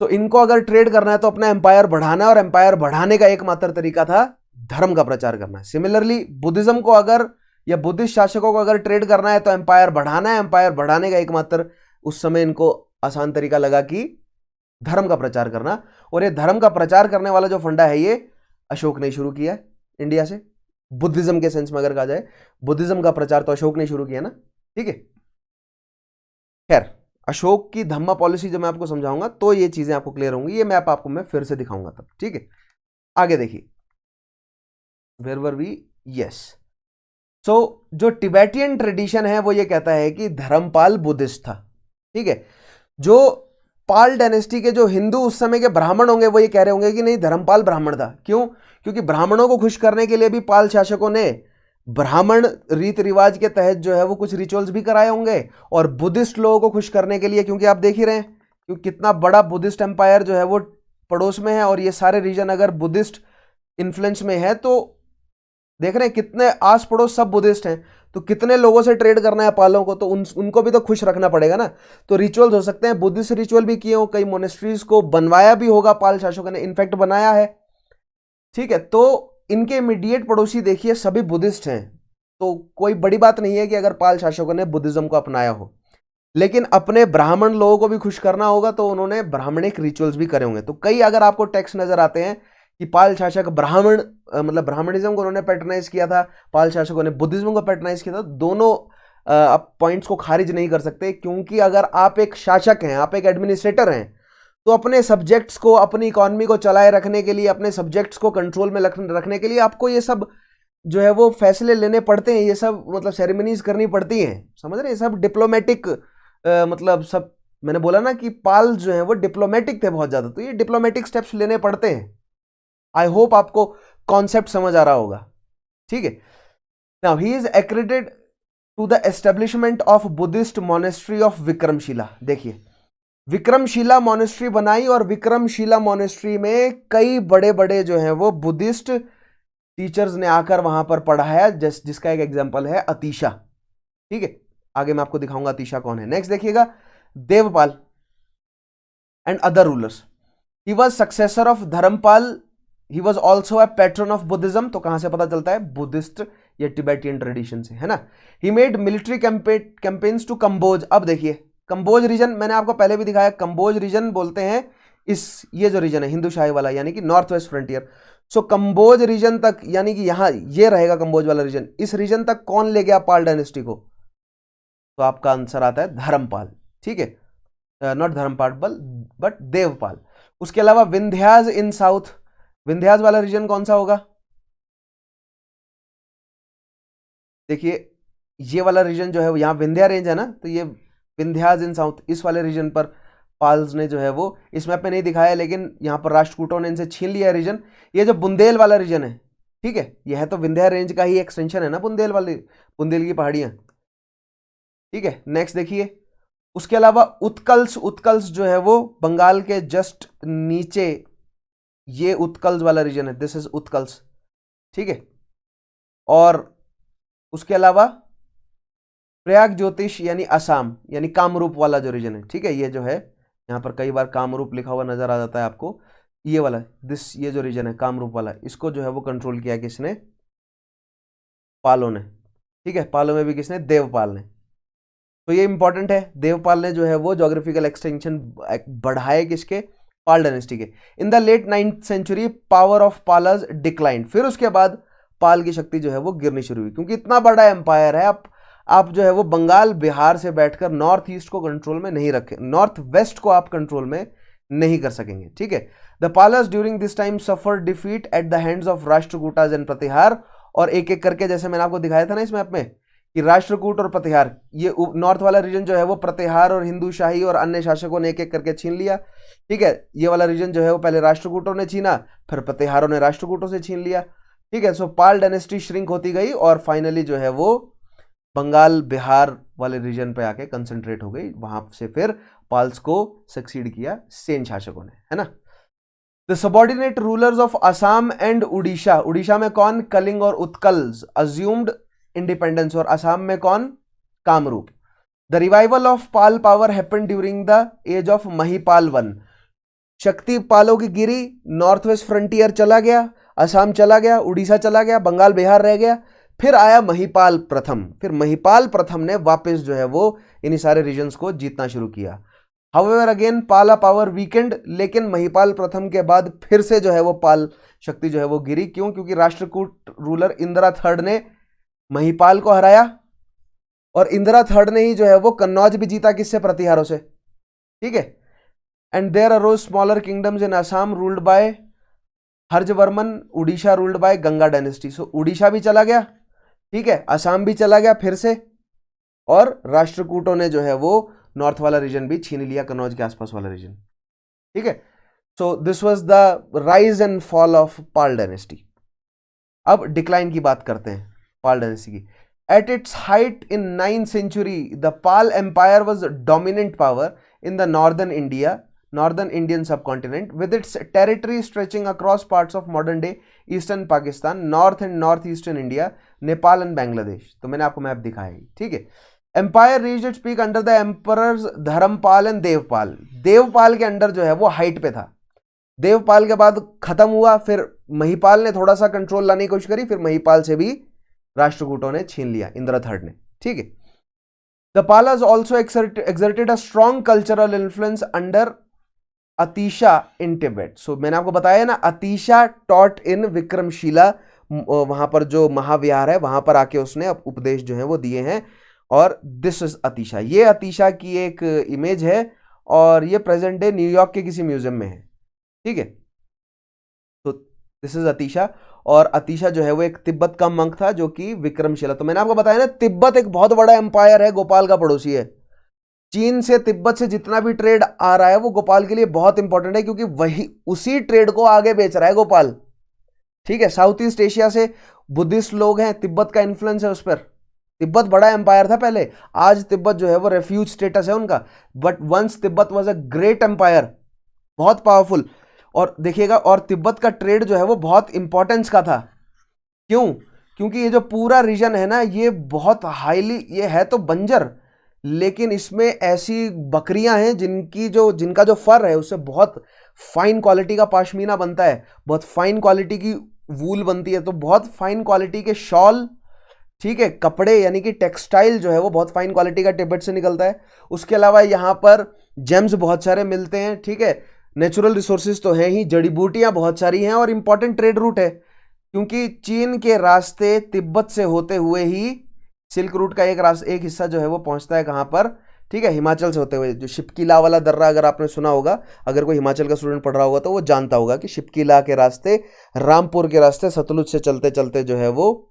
तो इनको अगर ट्रेड करना है तो अपना एम्पायर बढ़ाना है, और एम्पायर बढ़ाने का एकमात्र तरीका था धर्म का प्रचार करना। सिमिलरली बुद्धिज्म को अगर, या बुद्धिस्ट शासकों को अगर ट्रेड करना है तो एम्पायर बढ़ाना है। एम्पायर बढ़ाने का एकमात्र उस समय इनको आसान तरीका लगा कि धर्म का प्रचार करना। और ये धर्म का प्रचार करने वाला जो फंडा है ये अशोक ने शुरू किया है इंडिया से। बुद्धिज्म के सेंस में अगर कहा जाए, बुद्धिज्म का प्रचार तो अशोक ने शुरू किया ना, ठीक है। खैर, अशोक की धम्मा पॉलिसी जब मैं आपको समझाऊंगा तो ये चीजें आपको क्लियर होंगी। ये मैप आपको मैं फिर से दिखाऊंगा तब, ठीक है। आगे देखिए, वेयर वर वी, यस। सो जो टिबेटियन ट्रेडिशन है वो ये कहता है कि धर्मपाल बुद्धिस्ट था, ठीक है। जो पाल डायनेस्टी के जो हिंदू उस समय के ब्राह्मण होंगे वो ये कह रहे होंगे कि नहीं, धर्मपाल ब्राह्मण था। क्यों? क्योंकि ब्राह्मणों को खुश करने के लिए भी पाल शासकों ने ब्राह्मण रीति रिवाज के तहत जो है वो कुछ रिचुअल्स भी कराए होंगे, और बुद्धिस्ट लोगों को खुश करने के लिए, क्योंकि आप देख ही रहे हैं क्योंकि कितना बड़ा बुद्धिस्ट एम्पायर जो है वो पड़ोस में है, और ये सारे रीजन अगर बुद्धिस्ट इन्फ्लुएंस में है तो देख रहे हैं कितने आस पड़ोस सब बुद्धिस्ट हैं, तो कितने लोगों से ट्रेड करना है पालों को, तो उनको भी तो खुश रखना पड़ेगा ना। तो रिचुअल्स हो सकते हैं, बुद्धिस्ट रिचुअल भी किए हो, कई मोनेस्ट्रीज को बनवाया भी होगा पाल शासकों ने, इनफैक्ट बनाया है, ठीक है। तो इनके इमीडिएट पड़ोसी देखिए सभी बुद्धिस्ट हैं, तो कोई बड़ी बात नहीं है कि अगर पाल शासकों ने बुद्धिज्म को अपनाया हो। लेकिन अपने ब्राह्मण लोगों को भी खुश करना होगा तो उन्होंने ब्राह्मणिक रिचुअल्स भी करे होंगे। तो कई अगर आपको टेक्स्ट नजर आते हैं कि पाल शासक ब्राह्मण मतलब ब्राह्मणिज्म को उन्होंने पैटर्नाइज किया था, पाल शासकों ने बुद्धिज्म को पैटर्नाइज किया था, दोनों आप पॉइंट्स को खारिज नहीं कर सकते, क्योंकि अगर आप एक शासक हैं, आप एक एडमिनिस्ट्रेटर हैं, तो अपने सब्जेक्ट्स को, अपनी इकोनॉमी को चलाए रखने के लिए, अपने सब्जेक्ट्स को कंट्रोल में रखने के लिए आपको ये सब जो है वो फैसले लेने पड़ते हैं, ये सब मतलब सेरेमनीज करनी पड़ती हैं, समझ रहे हैं? सब डिप्लोमेटिक मतलब सब, मैंने बोला ना कि पाल जो है वो डिप्लोमेटिक थे बहुत ज्यादा, तो ये डिप्लोमेटिक स्टेप्स लेने पड़ते हैं। आई होप आपको कॉन्सेप्ट समझ आ रहा होगा, ठीक है। Now he is accredited to the establishment of Buddhist monastery of Vikramshila. देखिए, विक्रमशिला मॉनेस्ट्री बनाई और विक्रमशिला मॉनेस्ट्री में कई बड़े बड़े जो हैं वो बुद्धिस्ट टीचर्स ने आकर वहां पर पढ़ाया, जिसका एक एग्जांपल है अतीशा, ठीक है। आगे मैं आपको दिखाऊंगा अतीशा कौन है। नेक्स्ट देखिएगा, Devapala and other rulers. He was successor of Dharmapala, he was also a patron of Buddhism. तो कहां से पता चलता है? बुद्धिस्ट या टिबेटियन ट्रेडिशन से, है ना। He made military campaigns to Kamboj. अब देखिए, कंबोज रीजन मैंने आपको पहले भी दिखाया, कंबोज रीजन बोलते हैं इस, ये जो रीजन है हिंदू शाही वाला, यानी कि नॉर्थ वेस्ट फ्रंटियर। सो कंबोज रीजन तक, यानी कि यहां ये रहेगा कंबोज वाला रीजन, इस रीजन तक कौन ले गया पाल डायनेस्टी को? तो आपका आंसर आता है धर्मपाल, ठीक है, नॉट धर्मपाल बट देवपाल। उसके अलावा विंध्याज इन साउथ, विंध्याज वाला रीजन कौन सा होगा? देखिए, ये वाला रीजन जो है, यहां विंध्या रेंज है ना, तो ये विंध्याज इन साउथ, इस वाले रीजन पर पाल्स ने जो है वो, इस मैप में नहीं दिखाया लेकिन यहां पर राष्ट्रकूटों ने इनसे छीन लिया रीजन। ये जो बुंदेल वाला रीजन है, ठीक है, यह है तो विंध्या रेंज का ही एक्सटेंशन है ना, बुंदेल वाली, बुंदेल की पहाड़ियां, ठीक है। नेक्स्ट देखिए, उसके अलावा उत्कल्स, उत्कल्स जो है वो बंगाल के जस्ट नीचे, ये उत्कल्स वाला रीजन है, दिस इज उत्कल्स, ठीक है। और उसके अलावा प्रयाग ज्योतिष यानी असम, यानी कामरूप वाला जो रीजन है, ठीक है, ये जो है यहां पर कई बार कामरूप लिखा हुआ नजर आ जाता है आपको, ये वाला दिस, ये जो रीजन है कामरूप वाला, इसको जो है वो कंट्रोल किया किसने? पालों ने, ठीक है। पालों में भी किसने? देवपाल ने। तो ये इंपॉर्टेंट है, देवपाल ने जो है वो ज्योग्राफिकल एक्सटेंशन बढ़ाए किसके? पाल डायनेस्टी के। In the late 9th century power of Palas decline, फिर उसके बाद पाल की शक्ति जो है वो गिरनी शुरू हुई, क्योंकि इतना बड़ा एम्पायर है, आप जो है वो बंगाल बिहार से बैठकर नॉर्थ ईस्ट को कंट्रोल में नहीं रखे, नॉर्थ वेस्ट को आप कंट्रोल में नहीं कर सकेंगे, ठीक है। The Palas during this time suffer defeat at the hands of Rashtrakutas and Pratihara, और एक एक करके, जैसे मैंने आपको दिखाया था ना इस मैप में कि राष्ट्रकूट और प्रतिहार, ये नॉर्थ वाला रीजन जो है वो प्रतिहार और हिंदू शाही और अन्य शासकों ने एक एक करके छीन लिया, ठीक है। ये वाला रीजन जो है वो पहले राष्ट्रकूटों ने छीना, फिर प्रतिहारों ने राष्ट्रकूटों से छीन लिया, ठीक है। सो पाल डायनेस्टी श्रिंक होती गई और फाइनली जो है वो बंगाल बिहार वाले रीजन पे आके कंसंट्रेट हो गई, वहां से फिर पाल्स को सक्सीड किया सेन शासकों ने, है ना। The subordinate rulers of Assam and Orissa, Orissa में कौन? कलिंग और उत्कल्स अज्यूम्ड इंडिपेंडेंस, और असम में कौन? Kamarupa. The revival of Pala power happened during the age of Mahipala one, शक्ति पालों की गिरी, नॉर्थ वेस्ट फ्रंटियर चला गया, असम चला गया, उड़ीसा चला गया, बंगाल बिहार रह गया, फिर आया महिपाल प्रथम, फिर महिपाल प्रथम ने वापस जो है वो इन सारे रीजन्स को जीतना शुरू किया। हाउएवर अगेन पाला पावर वीकेंड, लेकिन महिपाल प्रथम के बाद फिर से जो है वो पाल शक्ति जो है वो गिरी, क्यों? क्योंकि राष्ट्रकूट रूलर इंदिरा थर्ड ने महिपाल को हराया, और इंदिरा थर्ड ने ही जो है वो कन्नौज भी जीता, किससे? प्रतिहारों से, ठीक है। And there arose smaller kingdoms in Assam ruled by Harshavarman, Orissa ruled by Ganga dynasty. So Orissa भी चला गया, ठीक है, असम भी चला गया फिर से, और राष्ट्रकूटों ने जो है वो नॉर्थ वाला रीजन भी छीन लिया, कन्नौज के आसपास वाला रीजन, ठीक है। So this was the rise and fall of Pala dynasty. अब डिक्लाइन की बात करते हैं पाल डायनेस्टी की। At its height in 9th century the Pal empire was dominant power in the northern India, northern Indian subcontinent, with its territory stretching across parts of modern day eastern Pakistan, north and northeastern India, Nepal and Bangladesh। तो मैंने आपको map दिखाया है, ठीक है। Empire reached its peak under the emperors Dharmapala and Devapala, Devapala के under जो है वो हाइट पे था, देवपाल के बाद खत्म हुआ, फिर महिपाल ने थोड़ा सा कंट्रोल लाने की कोशिश करी, फिर महिपाल से भी राष्ट्रकूटों ने छीन लिया, इंदिरा थर्ड ने, ठीक है। The Palas also exerted a strong cultural influence under Atisha in Tibet. So मैंने आपको बताया ना, अतीशा टॉट इन विक्रमशिला, वहां पर जो महाविहार है वहां पर आके उसने उपदेश जो है वो दिए हैं। और दिस इज अतीशा, ये अतीशा की एक इमेज है और ये प्रेजेंट डे न्यूयॉर्क के किसी म्यूजियम में है, ठीक है। तो दिस इज अतीशा, और अतीशा जो है वो एक तिब्बत का मंक था जो कि विक्रमशिला। तो मैंने आपको बताया ना, तिब्बत एक बहुत बड़ा एम्पायर है, गोपाल का पड़ोसी है। चीन से तिब्बत से जितना भी ट्रेड आ रहा है वो गोपाल के लिए बहुत इंपॉर्टेंट है, क्योंकि वही उसी ट्रेड को आगे बेच रहा है गोपाल, ठीक है। साउथ ईस्ट एशिया से बुद्धिस्ट लोग हैं, तिब्बत का इन्फ्लुएंस है उस पर। तिब्बत बड़ा एम्पायर था पहले, आज तिब्बत जो है वो रेफ्यूज स्टेटस है उनका, but once Tibet was a great empire, बहुत पावरफुल। और देखिएगा, और तिब्बत का ट्रेड जो है वो बहुत इंपॉर्टेंस का था। क्यों? क्योंकि ये जो पूरा रीजन है ना, ये बहुत हाईली, ये है तो बंजर, लेकिन इसमें ऐसी बकरियां हैं जिनका जो फर है उससे बहुत फाइन क्वालिटी का पाशमीना बनता है, बहुत फाइन क्वालिटी की वूल बनती है, तो बहुत फाइन क्वालिटी के शॉल, ठीक है, कपड़े यानी कि टेक्सटाइल जो है वो बहुत फाइन क्वालिटी का तिब्बत से निकलता है। उसके अलावा यहाँ पर जेम्स बहुत सारे मिलते हैं, ठीक है। नेचुरल रिसोर्सेज तो हैं ही, जड़ी बूटियां बहुत सारी हैं, और इंपॉर्टेंट ट्रेड रूट है, क्योंकि चीन के रास्ते तिब्बत से होते हुए ही सिल्क रूट का एक हिस्सा जो है वो पहुंचता है कहां पर, ठीक है, हिमाचल से होते हुए। जो शिपकीला वाला दर्रा अगर आपने सुना होगा, अगर कोई हिमाचल का स्टूडेंट पढ़ रहा होगा तो वो जानता होगा कि शिपकीला के रास्ते, रामपुर के रास्ते सतलुज से चलते चलते जो है वो,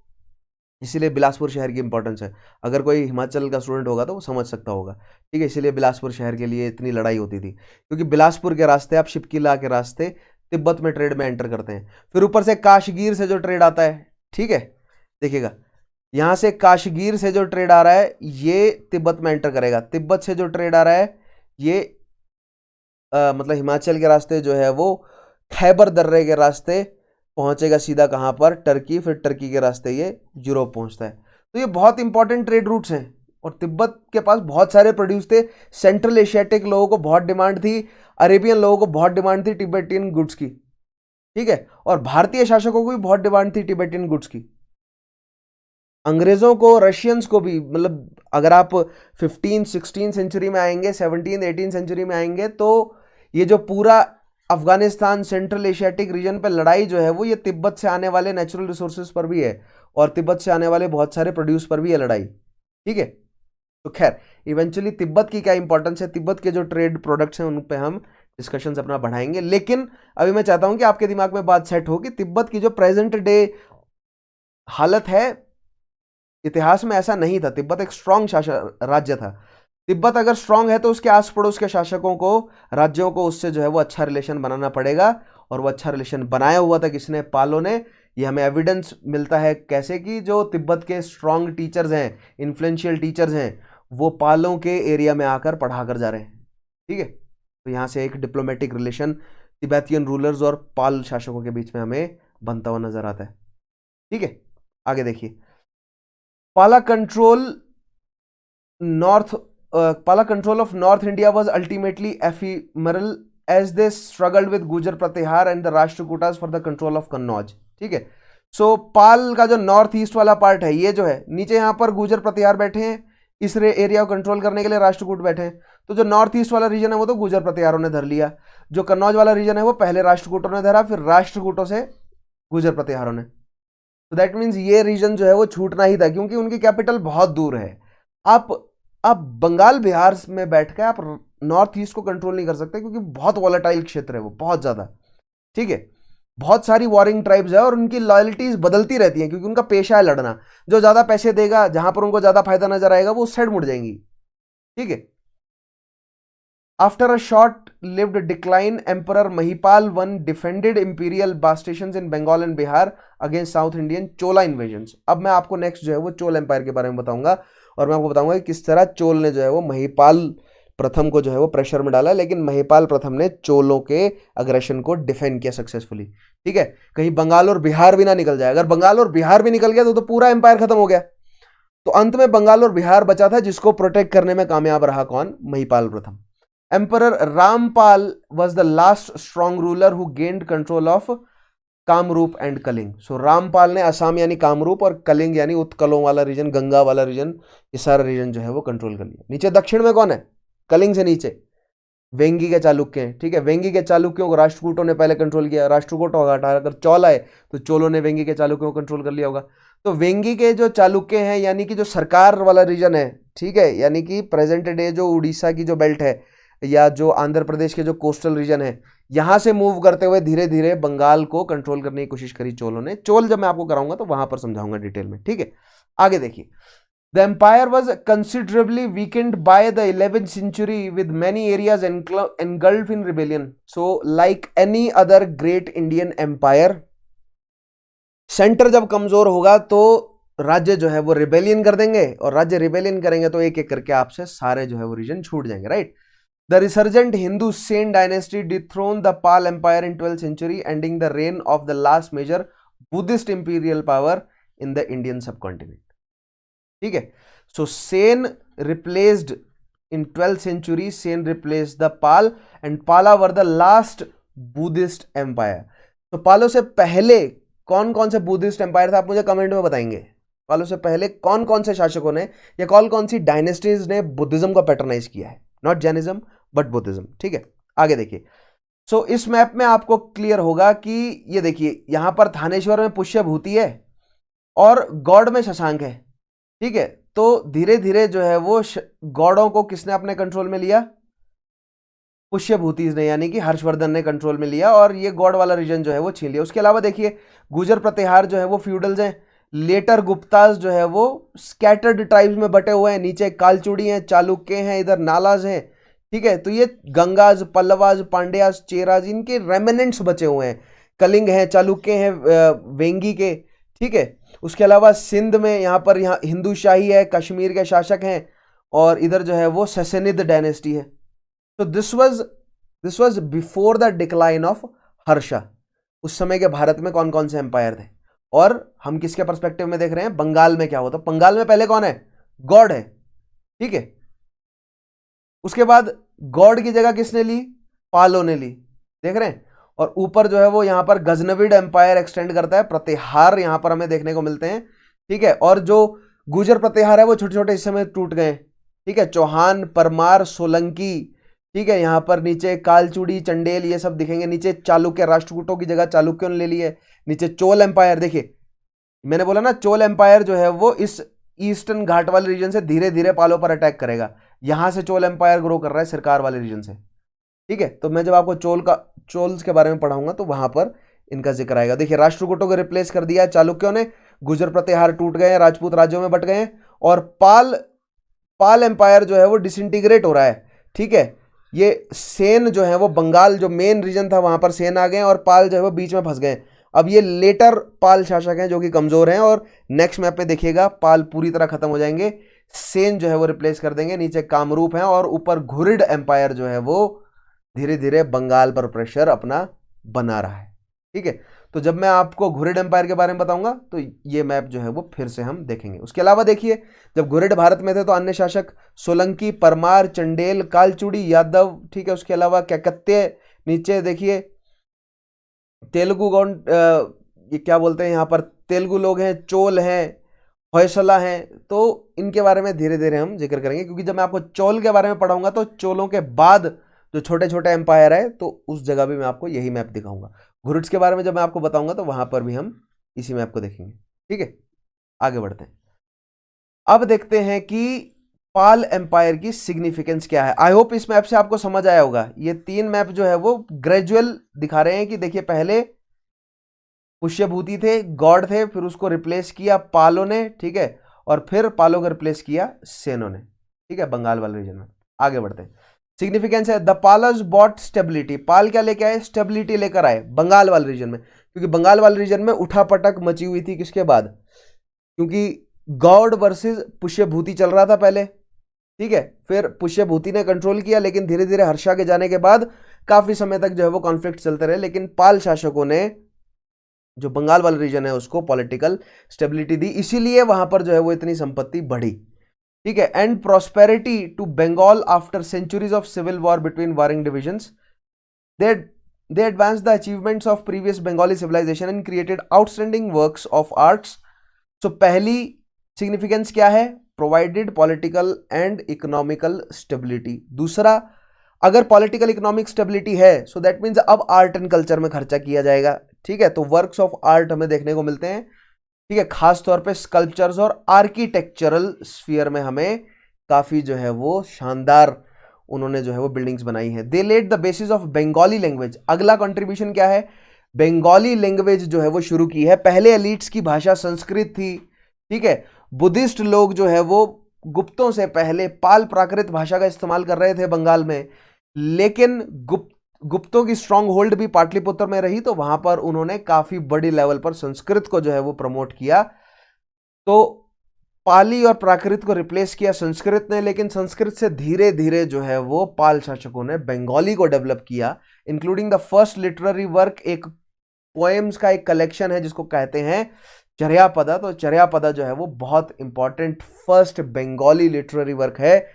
इसीलिए बिलासपुर शहर की इंपॉर्टेंस है। अगर कोई हिमाचल का स्टूडेंट होगा तो वो समझ सकता होगा, ठीक है। इसीलिए बिलासपुर शहर के लिए इतनी लड़ाई होती थी, क्योंकि बिलासपुर के रास्ते आप शिपकीला के रास्ते तिब्बत में ट्रेड में एंटर करते हैं। फिर ऊपर से काशगीर से जो ट्रेड आता है, ठीक है, देखिएगा यहां से काशगीर से जो ट्रेड आ रहा है ये तिब्बत में एंटर करेगा। तिब्बत से जो ट्रेड आ रहा है ये मतलब हिमाचल के रास्ते जो है वो खैबर दर्रे के रास्ते पहुंचेगा सीधा कहां पर, टर्की, फिर टर्की के रास्ते ये यूरोप पहुंचता है। तो ये बहुत इंपॉर्टेंट ट्रेड रूट्स हैं, और तिब्बत के पास बहुत सारे प्रोड्यूस थे। सेंट्रल एशियाटिक लोगों को बहुत डिमांड थी, अरेबियन लोगों को बहुत डिमांड थी तिब्बतियन गुड्स की, ठीक है, और भारतीय शासकों को भी बहुत डिमांड थी तिब्बतियन गुड्स की। अंग्रेजों को, रशियंस को भी, मतलब अगर आप 15-16 सेंचुरी में आएंगे, 17-18 सेंचुरी में आएंगे, तो ये जो पूरा अफगानिस्तान, सेंट्रल एशियाटिक रीजन पे लड़ाई जो है वो ये तिब्बत से आने वाले नेचुरल रिसोर्सेज पर भी है, और तिब्बत से आने वाले बहुत सारे प्रोड्यूस पर भी है लड़ाई, ठीक है। तो खैर, इवेंचुअली तिब्बत की क्या इंपॉर्टेंस है, तिब्बत के जो ट्रेड प्रोडक्ट्स हैं उन पे हम डिस्कशंस अपना बढ़ाएंगे। लेकिन अभी मैं चाहता हूं कि आपके दिमाग में बात सेट हो कि तिब्बत की जो प्रेजेंट डे हालत है, इतिहास में ऐसा नहीं था। तिब्बत एक स्ट्रांग राज्य था। तिब्बत अगर स्ट्रांग है तो उसके आस पड़ोस के शासकों को, राज्यों को उससे जो है वो अच्छा रिलेशन बनाना पड़ेगा, और वो अच्छा रिलेशन बनाया हुआ था किसने? पालों ने। ये हमें एविडेंस मिलता है कैसे कि जो तिब्बत के स्ट्रांग टीचर्स हैं, इन्फ्लुएंशियल टीचर्स हैं, वो पालों के एरिया में आकर पढ़ा कर जा रहे हैं, ठीक है। तो यहाँ से एक डिप्लोमेटिक रिलेशन तिब्बतियन रूलर्स और पाल शासकों के बीच में हमें बनता हुआ नजर आता है, ठीक है। आगे देखिए, पाला control of North India was ultimately ephemeral as they struggled with Gujar Pratihar and the Rashtrakutas for the control of Kannauj, ठीक है। सो पाल का जो नॉर्थ ईस्ट वाला पार्ट है, ये जो है नीचे यहाँ पर गुजर प्रतिहार बैठे हैं, इस एरिया को कंट्रोल करने के लिए राष्ट्रकूट बैठे हैं। तो जो नॉर्थ ईस्ट वाला रीजन है वो तो गुजर प्रतिहारों ने धर लिया, जो कन्नौज वाला रीजन है वो पहले राष्ट्रकूटों ने धरा, फिर राष्ट्रकूटों से गुजर प्रतिहारों ने। तो दैट मीन्स ये रीजन जो है वो छूटना ही था, क्योंकि उनकी कैपिटल बहुत दूर है। आप बंगाल बिहार में बैठ के आप नॉर्थ ईस्ट को कंट्रोल नहीं कर सकते, क्योंकि बहुत वॉलेटाइल क्षेत्र है वो, बहुत ज्यादा, ठीक है। बहुत सारी वॉरिंग ट्राइब्स है और उनकी लॉयल्टीज बदलती रहती हैं, क्योंकि उनका पेशा है लड़ना। जो ज्यादा पैसे देगा, जहां पर उनको ज्यादा फायदा नजर आएगा, वो उस साइड मुड़ जाएंगी, ठीक है। After a short lived decline, emperor Mahipal one defended imperial bastions in Bengal and Bihar against south Indian Chola invasions. अब मैं आपको नेक्स्ट जो है वो चोल एम्पायर के बारे में बताऊंगा, और मैं आपको बताऊंगा कि किस तरह चोल ने जो है वो महिपाल प्रथम को जो है वो प्रेशर में डाला, लेकिन महिपाल प्रथम ने चोलों के अग्रेशन को डिफेंड किया सक्सेसफुली, ठीक है। कहीं बंगाल और बिहार भी ना निकल जाए, अगर बंगाल और बिहार भी निकल गया तो पूरा एम्पायर खत्म हो गया। तो अंत में बंगाल और बिहार बचा था, जिसको प्रोटेक्ट करने में कामयाब रहा कौन? महिपाल प्रथम। Emperor Rampal was the last strong ruler who gained control of Kamarup and Kalinga. So Rampal ने असम यानी कामरूप और कलिंग यानी उत्कलों वाला रीजन, गंगा वाला रीजन, ये सारा रीजन जो है वो कंट्रोल कर लिया। नीचे दक्षिण में कौन है? कलिंग से नीचे वेंगी के चालुक्य हैं, ठीक है। वेंगी के चालुक्यों को राष्ट्रकूटों ने पहले कंट्रोल किया, राष्ट्रकूटों का हटा अगर चौल आए तो चोलों ने वेंगी के चालुक्यों को कंट्रोल कर लिया होगा। तो वेंगी के जो चालुक्य हैं यानी कि जो सरकार वाला रीजन है, ठीक है, यानी कि प्रेजेंट डे जो उड़ीसा की जो बेल्ट है या जो आंध्र प्रदेश के जो कोस्टल रीजन है, यहां से मूव करते हुए धीरे धीरे बंगाल को कंट्रोल करने की कोशिश करी चोलों ने। चोल जब मैं आपको कराऊंगा तो वहां पर समझाऊंगा डिटेल में, ठीक है। आगे देखिए, the empire was considerably weakened by the 11th century with many areas engulfed in rebellion. So like any other great Indian empire, centre जब कमजोर होगा तो राज्य जो है वो रिबेलियन कर देंगे, और राज्य रिबेलियन करेंगे तो एक एक करके आपसे सारे जो है वो रीजन छूट जाएंगे, right. The resurgent Hindu Sen dynasty dethrone the Pal empire in 12th century, ending the reign of the last major Buddhist imperial power in the Indian subcontinent, ठीक है। So Sen replaced in 12th century, Sen replaced the Pal and Pala were the last Buddhist empire. तो पालों से पहले कौन कौन से Buddhist empire था, आप मुझे कमेंट में बताएंगे। पालों से पहले कौन कौन से शासकों ने या कौन कौन सी डायनेस्टीज ने बुद्धिज्म को पैटर्नाइज किया है, नॉट जैनिज्म बट बुद्धिज्म, ठीक है। आगे देखिए, सो इस मैप में आपको क्लियर होगा कि ये देखिए यहां पर थानेश्वर में पुष्यभूति है और गौड़ में शशांक है, ठीक है। तो धीरे धीरे जो है वो गौड़ों को किसने अपने कंट्रोल में लिया? पुष्यभूतिज ने, यानी कि हर्षवर्धन ने कंट्रोल में लिया और ये गौड़ वाला रीजन जो है वो छीन लिया। उसके अलावा देखिए गुजर प्रतिहार जो है वो फ्यूडल्स हैं, लेटर गुप्ताज जो है वो स्कैटर्ड ट्राइब्स में बटे हुए हैं, नीचे कालचुड़ी हैं, चालुक्य हैं, इधर नालाज हैं, ठीक है। तो ये गंगाज, पल्लवाज, पांड्याज, चेराज, इनके रेमिनेंट्स बचे हुए हैं। कलिंग हैं, चालुक्य हैं, वेंगी के, ठीक है। उसके अलावा सिंध में यहाँ पर यहाँ हिंदू शाही है, कश्मीर के शासक हैं, और इधर जो है वो ससेनिद डायनेस्टी है। तो this was before the decline of Harsha. उस समय के भारत में कौन कौन से एम्पायर थे, और हम किसके पर्सपेक्टिव में देख रहे हैं? बंगाल में क्या हुआ था। बंगाल में पहले कौन है? गौड़ है, ठीक है। उसके बाद गौड़ की जगह किसने ली? पालों ने ली, देख रहे हैं। और ऊपर जो है वो यहां पर गजनविड एम्पायर एक्सटेंड करता है, प्रतिहार यहां पर हमें देखने को मिलते हैं, ठीक है। और जो गुजर प्रतिहार है वो छोटे छोटे हिस्से में टूट गए, ठीक है। चौहान, परमार, सोलंकी, ठीक है। यहां पर नीचे कालचुड़ी, चंडेल, ये सब दिखेंगे। नीचे चालुक्य, राष्ट्रकूटों की जगह चालुक्यों ने ले ली है। नीचे चोल एम्पायर, देखिए मैंने बोला ना चोल एम्पायर जो है वो इस ईस्टर्न घाट वाले रीजन से धीरे धीरे पालों पर अटैक करेगा। यहां से चोल एम्पायर ग्रो कर रहा है सरकार वाले रीजन से, ठीक है। तो मैं जब आपको चोल्स के बारे में पढ़ाऊंगा तो वहां पर इनका जिक्र आएगा। देखिए राष्ट्रकूटों को रिप्लेस कर दिया चालुक्यों ने, गुजर प्रतिहार टूट गए, राजपूत राज्यों में बट गए, और पाल एम्पायर जो है वो डिसइंटीग्रेट हो रहा है, ठीक है। ये सेन जो है वो बंगाल जो मेन रीजन था वहां पर सेन आ गए, और पाल जो है वो बीच में फंस गए। अब ये लेटर पाल शासक हैं जो कि कमजोर हैं, और नेक्स्ट मैप पे देखिएगा पाल पूरी तरह खत्म हो जाएंगे, सेन जो है वो रिप्लेस कर देंगे। नीचे कामरूप हैं, और ऊपर घुरिड एम्पायर जो है वो धीरे धीरे बंगाल पर प्रेशर अपना बना रहा है, ठीक है। तो जब मैं आपको घुरिड एम्पायर के बारे में बताऊंगा तो ये मैप जो है वो फिर से हम देखेंगे। उसके अलावा देखिए जब घुरिड भारत में थे तो अन्य शासक सोलंकी, परमार, चंडेल, कालचुड़ी, यादव, ठीक है। उसके अलावा कैकत्य, नीचे देखिए तेलुगु गौंड, ये क्या बोलते हैं यहाँ पर, तेलुगु लोग हैं, चोल हैं, होयसला हैं। तो इनके बारे में धीरे धीरे हम जिक्र करेंगे, क्योंकि जब मैं आपको चोल के बारे में पढ़ाऊंगा तो चोलों के बाद जो छोटे छोटे एम्पायर है तो उस जगह भी मैं आपको यही मैप दिखाऊंगा। घुरिड्स के बारे में जब मैं आपको बताऊंगा तो वहां पर भी हम इसी मैप को देखेंगे, ठीक है। आगे बढ़ते हैं, अब देखते हैं कि पाल एम्पायर की सिग्निफिकेंस क्या है। आई होप इस मैप से आपको समझ आया होगा। ये तीन मैप जो है वो ग्रेजुअल दिखा रहे हैं कि देखिए पहले पुष्यभूति थे, गॉड थे, फिर उसको रिप्लेस किया पालों ने, ठीक है, और फिर पालों को रिप्लेस किया सेनों ने, ठीक है, बंगाल वाले रीजन में। आगे बढ़ते हैं, सिग्निफिकेंस है द पालर्स बॉट स्टेबिलिटी। पाल क्या लेके आए? स्टेबिलिटी लेकर आए बंगाल वाले रीजन में, क्योंकि बंगाल वाले रीजन में उठापटक मची हुई थी। किसके बाद? क्योंकि गौड़ वर्सेस पुष्यभूति चल रहा था पहले, ठीक है। फिर पुष्यभूति ने कंट्रोल किया, लेकिन धीरे धीरे हर्षा के जाने के बाद काफी समय तक जो है वो कॉन्फ्लिक्ट चलते रहे, लेकिन पाल शासकों ने जो बंगाल वाला रीजन है उसको पॉलिटिकल स्टेबिलिटी दी, इसीलिए वहां पर जो है वो इतनी संपत्ति बढ़ी, ठीक है। And prosperity to Bengal after centuries of civil war between warring divisions. They they advanced the achievements of previous Bengali civilization and created outstanding works of arts. So पहली significance क्या है? Provided political and economical stability. दूसरा, अगर political economic stability है, so that means अब art and culture में खर्चा किया जाएगा, ठीक है? तो works of art हमें देखने को मिलते हैं, ठीक है? खास तौर पे sculptures और architectural sphere में हमें काफी जो है वो शानदार उन्होंने जो है वो बिल्डिंग्स बनाई हैं. They laid the basis of Bengali language. अगला कंट्रीब्यूशन क्या है? बंगाली लैंग्वेज जो है वो शुरू की है. पहले एलिट्स की भाषा संस्कृत थी, ठीक है? बुद्धिस्ट लोग जो है वो गुप्तों से पहले पाल प्राकृत भाषा का इस्तेमाल कर रहे थे बंगाल में, लेकिन गुप्तों की स्ट्रांग होल्ड भी पाटलिपुत्र में रही, तो वहां पर उन्होंने काफी बड़ी लेवल पर संस्कृत को जो है वो प्रमोट किया. तो पाली और प्राकृत को रिप्लेस किया संस्कृत ने, लेकिन संस्कृत से धीरे धीरे जो है वो पाल शासकों ने बंगाली को डेवलप किया, including the first literary work. एक पोएम्स का एक कलेक्शन है जिसको कहते हैं चर्यापदा. तो चर्यापदा जो है वो बहुत important first Bengali literary work है,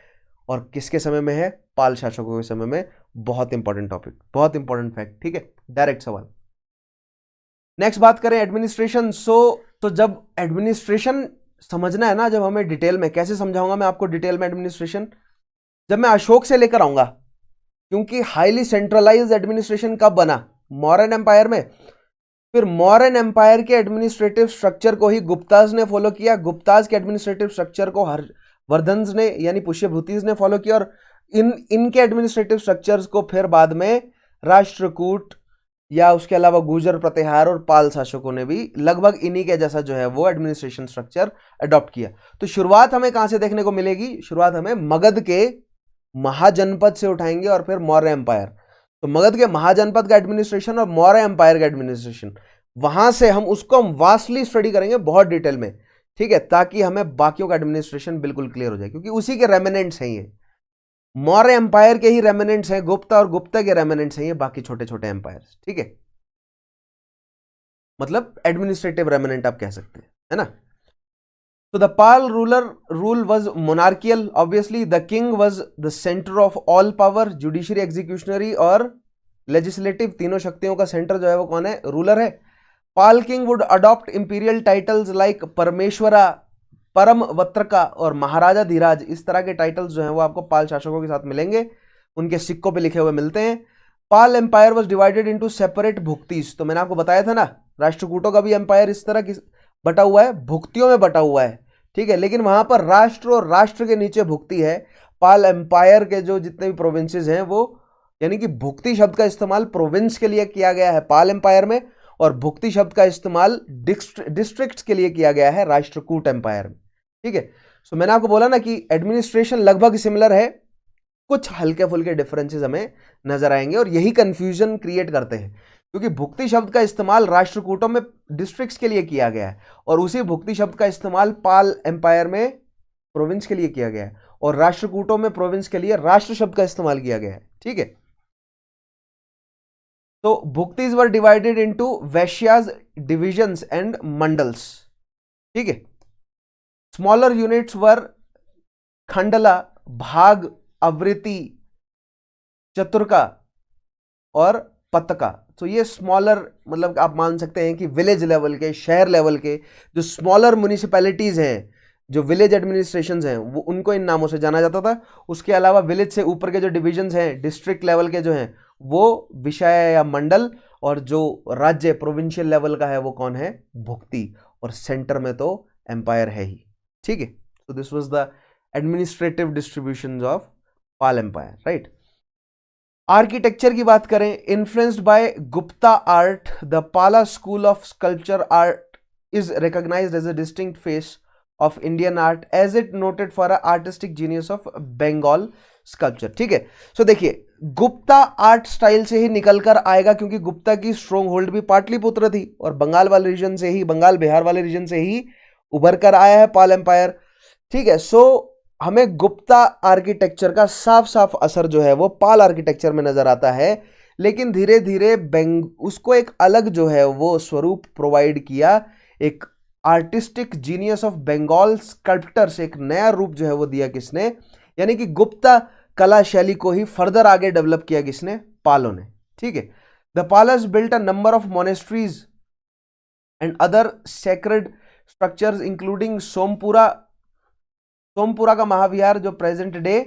और किसके समय में है? पाल शासकों के समय में. बहुत इंपॉर्टेंट टॉपिक, बहुत इंपॉर्टेंट फैक्ट, ठीक है? डायरेक्ट सवाल. नेक्स्ट बात करें एडमिनिस्ट्रेशन. तो जब एडमिनिस्ट्रेशन समझना है ना, जब हमें डिटेल में, कैसे समझाऊंगा मैं आपको डिटेल में एडमिनिस्ट्रेशन? जब मैं अशोक से लेकर आऊंगा, क्योंकि हाईली सेंट्रलाइज्ड एडमिनिस्ट्रेशन कब बना? मौर्यन एम्पायर में. फिर मौर्यन एम्पायर के एडमिनिस्ट्रेटिव स्ट्रक्चर को ही गुप्ताज ने फॉलो किया. गुप्ताज के एडमिनिस्ट्रेटिव स्ट्रक्चर को हर्षवर्धन्स ने यानी पुष्यभूतिज ने फॉलो किया, और इनके एडमिनिस्ट्रेटिव स्ट्रक्चर्स को फिर बाद में राष्ट्रकूट या उसके अलावा गुर्जर प्रतिहार और पाल शासकों ने भी लगभग इन्हीं के जैसा जो है वो एडमिनिस्ट्रेशन स्ट्रक्चर अडॉप्ट किया. तो शुरुआत हमें कहां से देखने को मिलेगी? शुरुआत हमें मगध के महाजनपद से उठाएंगे और फिर मौर्य एम्पायर. तो मगध के महाजनपद का एडमिनिस्ट्रेशन और मौर्य एम्पायर का एडमिनिस्ट्रेशन, वहां से हम उसको वास्टली स्टडी करेंगे बहुत डिटेल में, ठीक है? ताकि हमें बाकियों का एडमिनिस्ट्रेशन बिल्कुल क्लियर हो जाए, क्योंकि उसी के रेमिनेंट्स हैं ये. मौर्य एम्पायर के ही रेमिनेंट्स हैं गुप्ता, और गुप्ता के रेमिनेंट्स हैं ये बाकी छोटे छोटे एम्पायर्स, ठीक है? मतलब एडमिनिस्ट्रेटिव रेमिनेंट आप कह सकते हैं, है ना? तो the Pal rule was monarchial. Obviously the king was the centre of all power. Judiciary, executionary और लेजिस्लेटिव, तीनों शक्तियों का सेंटर जो है वो कौन है? रूलर है. Pal king would adopt imperial titles like Parameshvara, Paramabhattaraka और महाराजा धीराज. इस तरह के टाइटल्स जो हैं वो आपको पाल शासकों के साथ मिलेंगे, उनके सिक्कों पे लिखे हुए मिलते हैं. Pal empire was divided into separate bhuktis. तो मैंने आपको बताया था ना, राष्ट्रकूटों का भी एम्पायर इस तरह की बटा हुआ है, भुक्तियों में बटा हुआ है, ठीक है? लेकिन वहां पर राष्ट्र और राष्ट्र के नीचे भुक्ति है. पाल एम्पायर के जो जितने भी प्रोविंसेस हैं वो, यानी कि भुक्ति शब्द का इस्तेमाल प्रोविंस के लिए किया गया है पाल एम्पायर में, और भुक्ति शब्द का इस्तेमाल डिस्ट्रिक्ट्स के लिए किया गया है राष्ट्रकूट एम्पायर में, ठीक है? सो मैंने आपको बोला ना कि एडमिनिस्ट्रेशन लगभग सिमिलर है, कुछ हल्के फुल्के डिफरेंसेस हमें नजर आएंगे, और यही कंफ्यूजन क्रिएट करते हैं, क्योंकि भुक्ति शब्द का इस्तेमाल राष्ट्रकूटों में डिस्ट्रिक्ट्स के लिए किया गया है, और उसी भुक्ति शब्द का इस्तेमाल पाल एम्पायर में प्रोविंस के लिए किया गया है, और राष्ट्रकूटों में प्रोविंस के लिए राष्ट्र शब्द का इस्तेमाल किया गया है, ठीक है? तो bhuktis were divided into vishayas, divisions and mandals, ठीक है? स्मॉलर यूनिट्स वर खंडला, भाग, आवृत्ति, चतुर्का और पतका. तो ये स्मॉलर, मतलब आप मान सकते हैं कि विलेज लेवल के, शहर लेवल के जो स्मॉलर म्यूनिसिपैलिटीज हैं, जो विलेज एडमिनिस्ट्रेशंस हैं, वो उनको इन नामों से जाना जाता था. उसके अलावा विलेज से ऊपर के जो डिविजन्स हैं, डिस्ट्रिक्ट लेवल के जो हैं, वो विषय या मंडल, और जो राज्य प्रोविंशियल लेवल का है वो कौन है? भुक्ति. और सेंटर में तो एम्पायर है ही, ठीक है? तो this was the administrative distributions of Pal empire, right? Architecture की बात करें, influenced by Gupta art, the Pala school of sculpture art is recognised as a distinct phase of Indian art as it noted for a artistic genius of Bengal sculpture, ठीक है? सो देखिए, Gupta art style से ही निकल कर आएगा, क्योंकि गुप्ता की स्ट्रॉन्ग होल्ड भी पाटलिपुत्र थी, और बंगाल वाले रीजन से ही, बंगाल बिहार वाले रीजन से ही उभर कर आया है पाल एम्पायर, ठीक है? सो हमें गुप्ता आर्किटेक्चर का साफ साफ असर जो है वो पाल आर्किटेक्चर में नजर आता है, लेकिन धीरे धीरे उसको एक अलग जो है वो स्वरूप प्रोवाइड किया. एक artistic genius of Bengal sculptors, एक नया रूप जो है वो दिया किसने? यानी कि गुप्ता कला शैली को ही फर्दर आगे डेवलप किया किसने? पालों ने, ठीक है? The Palas built a number of monasteries and other sacred structures including Sompura का महाविहार जो प्रेजेंट डे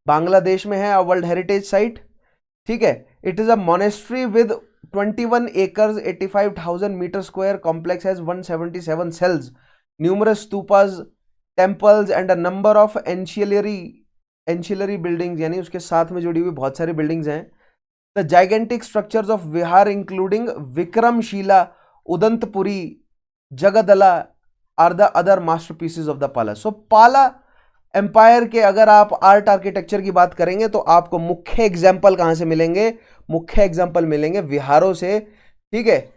बांग्लादेश में है, वर्ल्ड हेरिटेज साइट। ठीक है, it is a monastery with 21 acres 85,000 meter square complex has 177 cells, numerous stupas, temples and a number of ancillary buildings, यानी उसके साथ में जुड़ी हुई बहुत सारी बिल्डिंग्स हैं। The gigantic structures of Vihar including Vikramshila, Udantapuri, Jagadala are the other masterpieces of the Pala. So Pala empire के अगर आप आर्ट आर्किटेक्चर की बात करेंगे तो आपको मुख्य एग्जाम्पल कहां से मिलेंगे? मुख्य एग्जाम्पल मिलेंगे विहारों से। ठीक है,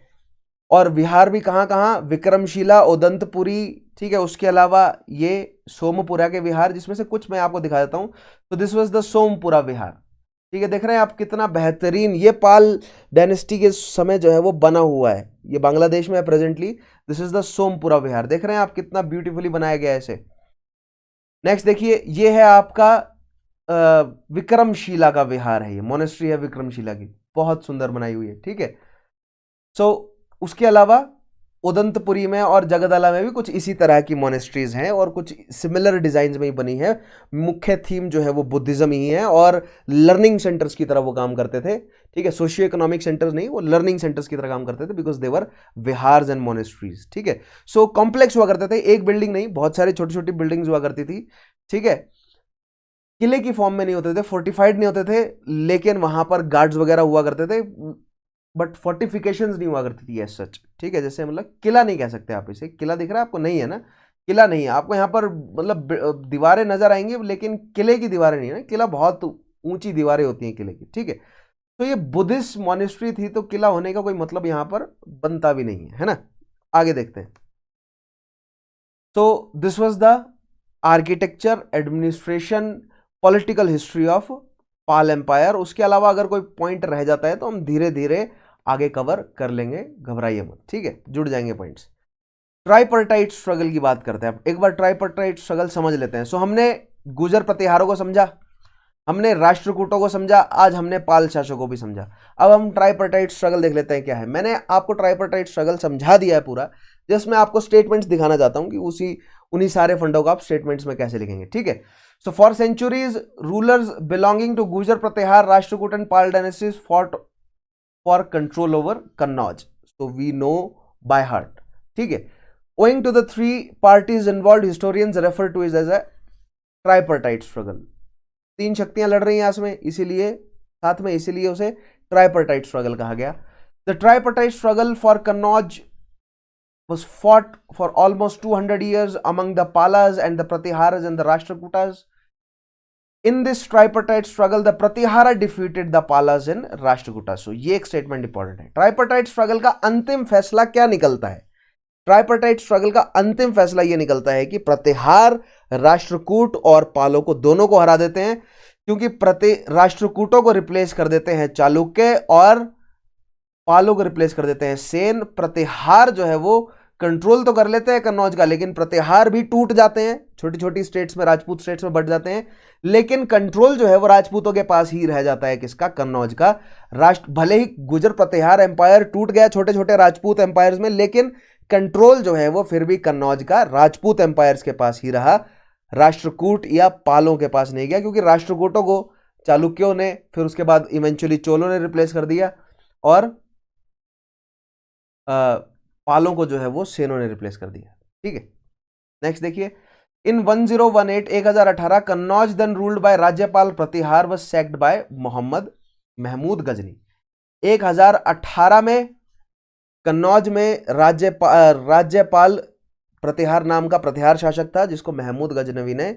और विहार भी कहां कहां? विक्रमशिला, उदंतपुरी। ठीक है, उसके अलावा ये सोमपुरा के विहार, जिसमें से कुछ मैं आपको दिखा देता हूं। तो दिस वाज द सोमपुरा विहार। ठीक है, देख रहे हैं आप कितना बेहतरीन ये पाल डायनेस्टी के समय जो है वो बना हुआ है। ये बांग्लादेश में है presently. This is the Sompura Vihar. देख रहे हैं आप कितना ब्यूटीफुली बनाया गया है इसे। नेक्स्ट देखिए, ये है आपका विक्रमशिला का विहार है, ये मोनेस्ट्री है विक्रमशिला की, बहुत सुंदर बनाई हुई है। ठीक है, सो उसके अलावा उदंतपुरी में और जगदला में भी कुछ इसी तरह की मोनेस्ट्रीज हैं और कुछ सिमिलर डिजाइन में ही बनी है। मुख्य थीम जो है वो बुद्धिज्म ही है और लर्निंग सेंटर्स की तरह वो काम करते थे। ठीक है, सोशियो इकोनॉमिक सेंटर्स नहीं, वो लर्निंग सेंटर्स की तरह काम करते थे because they were vihars and monasteries. ठीक है, सो कॉम्प्लेक्स हुआ करते थे, एक बिल्डिंग नहीं, बहुत सारी छोटी छोटी बिल्डिंग्स हुआ करती थी। ठीक है, किले की फॉर्म में नहीं होते थे, फोर्टिफाइड नहीं होते थे, लेकिन वहां पर गार्ड्स वगैरह हुआ करते थे, बट फोर्टिफिकेशंस नहीं हुआ करती थी एज सच। ठीक है, जैसे मतलब किला नहीं कह सकते आप इसे, किला दिख रहा है आपको? नहीं है ना, किला नहीं है आपको। यहाँ पर मतलब दीवारें नजर आएंगी लेकिन किले की दीवारें नहीं है ना, किला बहुत ऊंची दीवारें होती हैं किले की। ठीक है, तो ये बुद्धिस्ट मॉनेस्ट्री थी तो किला होने का कोई मतलब यहाँ पर बनता भी नहीं है ना। आगे देखते हैं। तो this was the architecture, administration, political history of Pal empire. उसके अलावा अगर कोई पॉइंट रह जाता है तो हम धीरे धीरे आगे कवर कर लेंगे, घबराइए मत। ठीक है, जुड़ जाएंगे पॉइंट्स। ट्राइपर्टाइट स्ट्रगल की बात करते हैं, एक बार ट्राइपर्टाइट स्ट्रगल समझ लेते हैं। सो हमने गुर्जर प्रतिहारों को समझा, हमने राष्ट्रकूटों को समझा, आज हमने पाल शासकों को भी समझा। अब हम ट्राइपर्टाइट स्ट्रगल देख लेते हैं क्या है। मैंने आपको ट्राइपर्टाइट स्ट्रगल समझा दिया है पूरा, जिसमें आपको स्टेटमेंट्स दिखाना चाहता हूं कि उन्हीं सारे फंडों को आप स्टेटमेंट्स में कैसे लिखेंगे। ठीक है, so for centuries rulers belonging to Gurjara Pratihara, Rashtrakuta and Pala dynasties fought for control over Kannauj. So we know by heart. ठीक है, owing to the three parties involved, historians refer to it as a tripartite struggle. तीन शक्तियां लड़ रही हैं इसमें, इसीलिए साथ में, इसीलिए उसे ट्राइपर्टाइट स्ट्रगल कहा गया। The tripartite struggle for Kannauj was fought for almost 200 years among the Palas and the Pratiharas and the Rashtrakutas. In this tripartite struggle, the Pratihara defeated the Palas and Rashtrakutas. So ये एक statement important है। ट्राइपर्टाइट struggle का अंतिम फैसला क्या निकलता है? ट्राइपर्टाइट struggle का अंतिम फैसला यह निकलता है कि प्रतिहार, राष्ट्रकूट और पालों को, दोनों को हरा देते हैं, क्योंकि राष्ट्रकूटों को रिप्लेस कर देते हैं चालुक्य और पालों को रिप्लेस कर देते हैं सेन। प्रतिहार जो है वो कंट्रोल तो कर लेते हैं कन्नौज का, लेकिन प्रतिहार भी टूट जाते हैं, छोटी छोटी स्टेट्स में, राजपूत स्टेट्स में बढ़ जाते हैं, लेकिन कंट्रोल जो है वो राजपूतों के पास ही रह जाता है। किसका? कन्नौज का। भले ही गुर्जर प्रतिहार एम्पायर टूट गया छोटे छोटे राजपूत एम्पायर्स में, लेकिन कंट्रोल जो है वो फिर भी कन्नौज का राजपूत एम्पायर्स के पास ही रहा, राष्ट्रकूट या पालों के पास नहीं गया, क्योंकि राष्ट्रकूटों को चालुक्यों ने, फिर उसके बाद इवेंचुअली चोलों ने रिप्लेस कर दिया और पालों को जो है वो सेनों ने रिप्लेस कर दिया। ठीक है, नेक्स्ट देखिए। In 1018 Kannauj then ruled by Rajyapal Pratihara was sacked by Mahmud Ghazni. 1018 में कन्नौज में राज्यपाल प्रतिहार नाम का प्रतिहार शासक था, जिसको महमूद गजनवी ने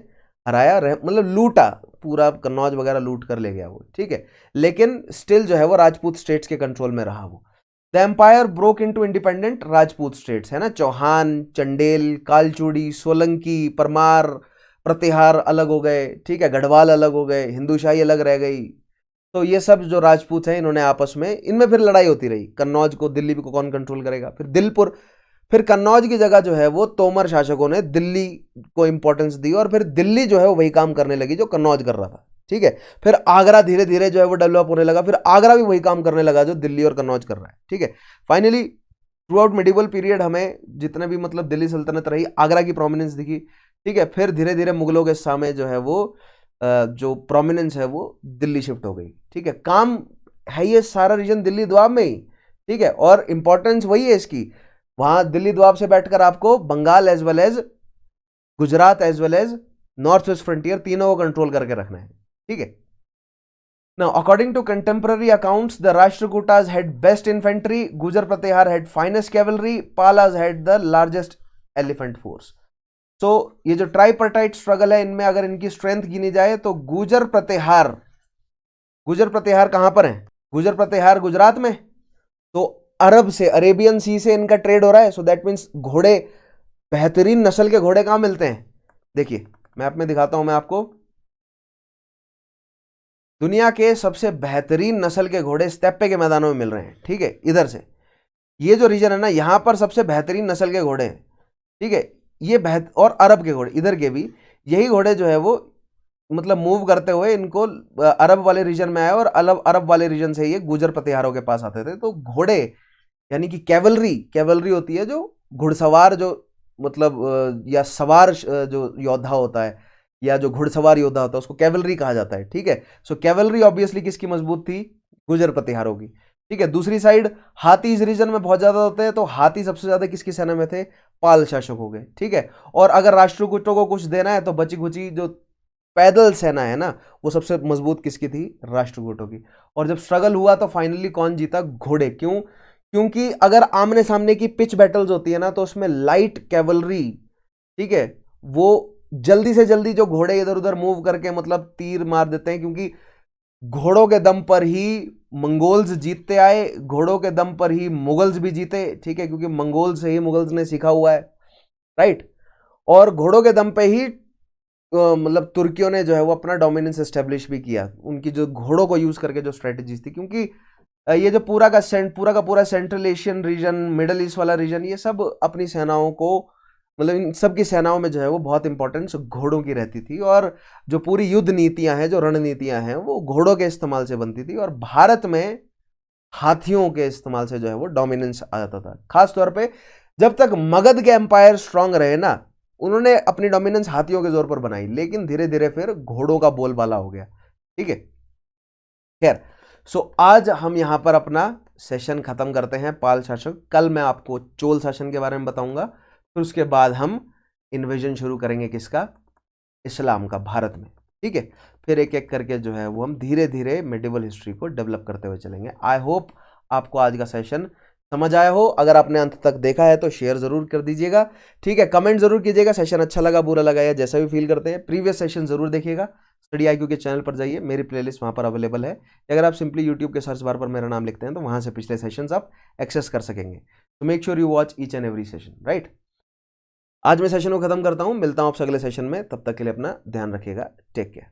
हराया, मतलब लूटा, पूरा कन्नौज वगैरह लूट कर ले गया वो। ठीक है, लेकिन स्टिल जो है वो राजपूत स्टेट्स के कंट्रोल में रहा वो। The empire broke into independent Rajput states, है ना, चौहान, चंडेल, कालचूड़ी, सोलंकी, परमार, प्रतिहार अलग हो गए। ठीक है, गढ़वाल अलग हो गए, हिंदूशाही अलग रह गई। तो ये सब जो राजपूत हैं, इन्होंने आपस में, इनमें फिर लड़ाई होती रही। कन्नौज को, दिल्ली को कौन कंट्रोल करेगा, फिर दिलपुर, फिर कन्नौज की जगह जो है वो तोमर शासकों ने दिल्ली को इंपॉर्टेंस दी और फिर दिल्ली जो है वो वही काम करने लगी जो कन्नौज कर रहा था। ठीक है। फिर आगरा धीरे धीरे जो है वो डेवलप होने लगा, फिर आगरा भी वही काम करने लगा जो दिल्ली और कन्नौज कर रहा है, ठीक है। Finally through out medieval period हमें जितने भी मतलब दिल्ली सल्तनत रही, आगरा की प्रोमिनेंस दिखी, ठीक है। फिर धीरे धीरे मुगलों के सामने जो है वो जो प्रोमिनेंस है वो दिल्ली शिफ्ट हो गई, ठीक है। काम है ये सारा रीजन दिल्ली द्वाब में ही, ठीक है, और इंपॉर्टेंस वही है इसकी। वहां दिल्ली द्वाब से बैठकर आपको Bengal as well as Gujarat as well as north west frontier तीनों को कंट्रोल करके रखना है, ठीक है। Now, according to contemporary accounts, the Rashtrakutas had best infantry, Gujar Pratihar had finest cavalry, Palas had the largest elephant force. So, ये जो ट्राइपर्टाइट struggle है, इनमें अगर इनकी स्ट्रेंथ गिनी जाए तो गुजर प्रतिहार कहां पर है? गुजर प्रतिहार गुजरात में, तो अरब से, अरेबियन सी से इनका ट्रेड हो रहा है। सो दैट मीन्स घोड़े, बेहतरीन नस्ल के घोड़े कहां मिलते हैं? देखिए मैप में दिखाता हूं मैं आपको। दुनिया के सबसे बेहतरीन नस्ल के घोड़े स्टेप्पे के मैदानों में मिल रहे हैं, ठीक है। इधर से ये जो रीजन है ना, यहां पर सबसे बेहतरीन नस्ल के घोड़े हैं, ठीक है। ये और अरब के घोड़े इधर के भी, यही घोड़े जो है वो मतलब मूव करते हुए इनको अरब वाले रीजन में आए और अरब वाले रीजन से ये गुजर प्रतिहारों के पास आते थे। तो घोड़े यानी कि कैवलरी होती है जो घुड़सवार, जो मतलब या सवार जो योद्धा होता है या जो घुड़सवार योद्धा होता है उसको कैवलरी कहा जाता है, ठीक है। सो कैवलरी ऑब्वियसली किसकी मजबूत थी? गुजर प्रतिहारों की, ठीक है। दूसरी साइड हाथी इस रीजन में बहुत ज्यादा होते हैं, तो हाथी सबसे ज्यादा किसकी सेना में थे? पाल शासक हो गए, ठीक है। और अगर राष्ट्रकूटों को कुछ देना है तो बची खुची जो पैदल सेना है ना, वो सबसे मजबूत किसकी थी? राष्ट्रकूटों की। और जब स्ट्रगल हुआ तो फाइनली कौन जीता? घोड़े। क्यों? क्योंकि अगर आमने सामने की पिच बैटल्स होती है ना, तो उसमें लाइट कैवलरी, ठीक है, वो जल्दी से जल्दी जो घोड़े इधर उधर मूव करके मतलब तीर मार देते हैं, क्योंकि घोड़ों के दम पर ही मंगोल्स जीतते आए, घोड़ों के दम पर ही मुगल्स भी जीते, ठीक है, क्योंकि मंगोल से ही मुगल्स ने सीखा हुआ है, राइट। और घोड़ों के दम पे ही मतलब तुर्कियों ने जो है वो अपना डोमिनेंस एस्टेब्लिश भी किया, उनकी जो घोड़ों को यूज करके जो स्ट्रेटेजीज थी। क्योंकि ये जो पूरा का पूरा central Asian region, middle east वाला रीजन, ये सब अपनी सेनाओं को मतलब इन सब की सेनाओं में जो है वो बहुत इंपॉर्टेंस घोड़ों की रहती थी। और जो पूरी युद्ध नीतियां हैं, जो रणनीतियां हैं, वो घोड़ों के इस्तेमाल से बनती थी। और भारत में हाथियों के इस्तेमाल से जो है वो डोमिनेंस आ जाता था। खासतौर पे जब तक मगध के एम्पायर स्ट्रांग रहे ना, उन्होंने अपनी डोमिनेंस हाथियों के जोर पर बनाई, लेकिन धीरे धीरे फिर घोड़ों का बोलबाला हो गया, ठीक है। खैर, सो आज हम यहां पर अपना सेशन खत्म करते हैं पाल शासक। कल मैं आपको चोल शासन के बारे में बताऊंगा, फिर उसके बाद हम इन्वेजन शुरू करेंगे किसका? इस्लाम का, भारत में, ठीक है। फिर एक एक करके जो है वो हम धीरे धीरे मेडिवल हिस्ट्री को डेवलप करते हुए चलेंगे। आई होप आपको आज का सेशन समझ आया हो। अगर आपने अंत तक देखा है तो शेयर जरूर कर दीजिएगा, ठीक है। कमेंट जरूर कीजिएगा सेशन अच्छा लगा, बुरा लगा, या जैसा भी फील करते हैं। प्रीवियस सेशन जरूर देखिएगा। स्टडी IQ के चैनल पर जाइए, मेरी प्लेलिस्ट वहां पर अवेलेबल है। अगर आप सिंपली यूट्यूब के सर्च बार पर मेरा नाम लिखते हैं तो वहां से पिछले सेशंस आप एक्सेस कर सकेंगे। तो make sure you watch each and every session, right. आज मैं सेशन को खत्म करता हूं, मिलता हूं आपसे अगले सेशन में। तब तक के लिए अपना ध्यान रखिएगा। Take care.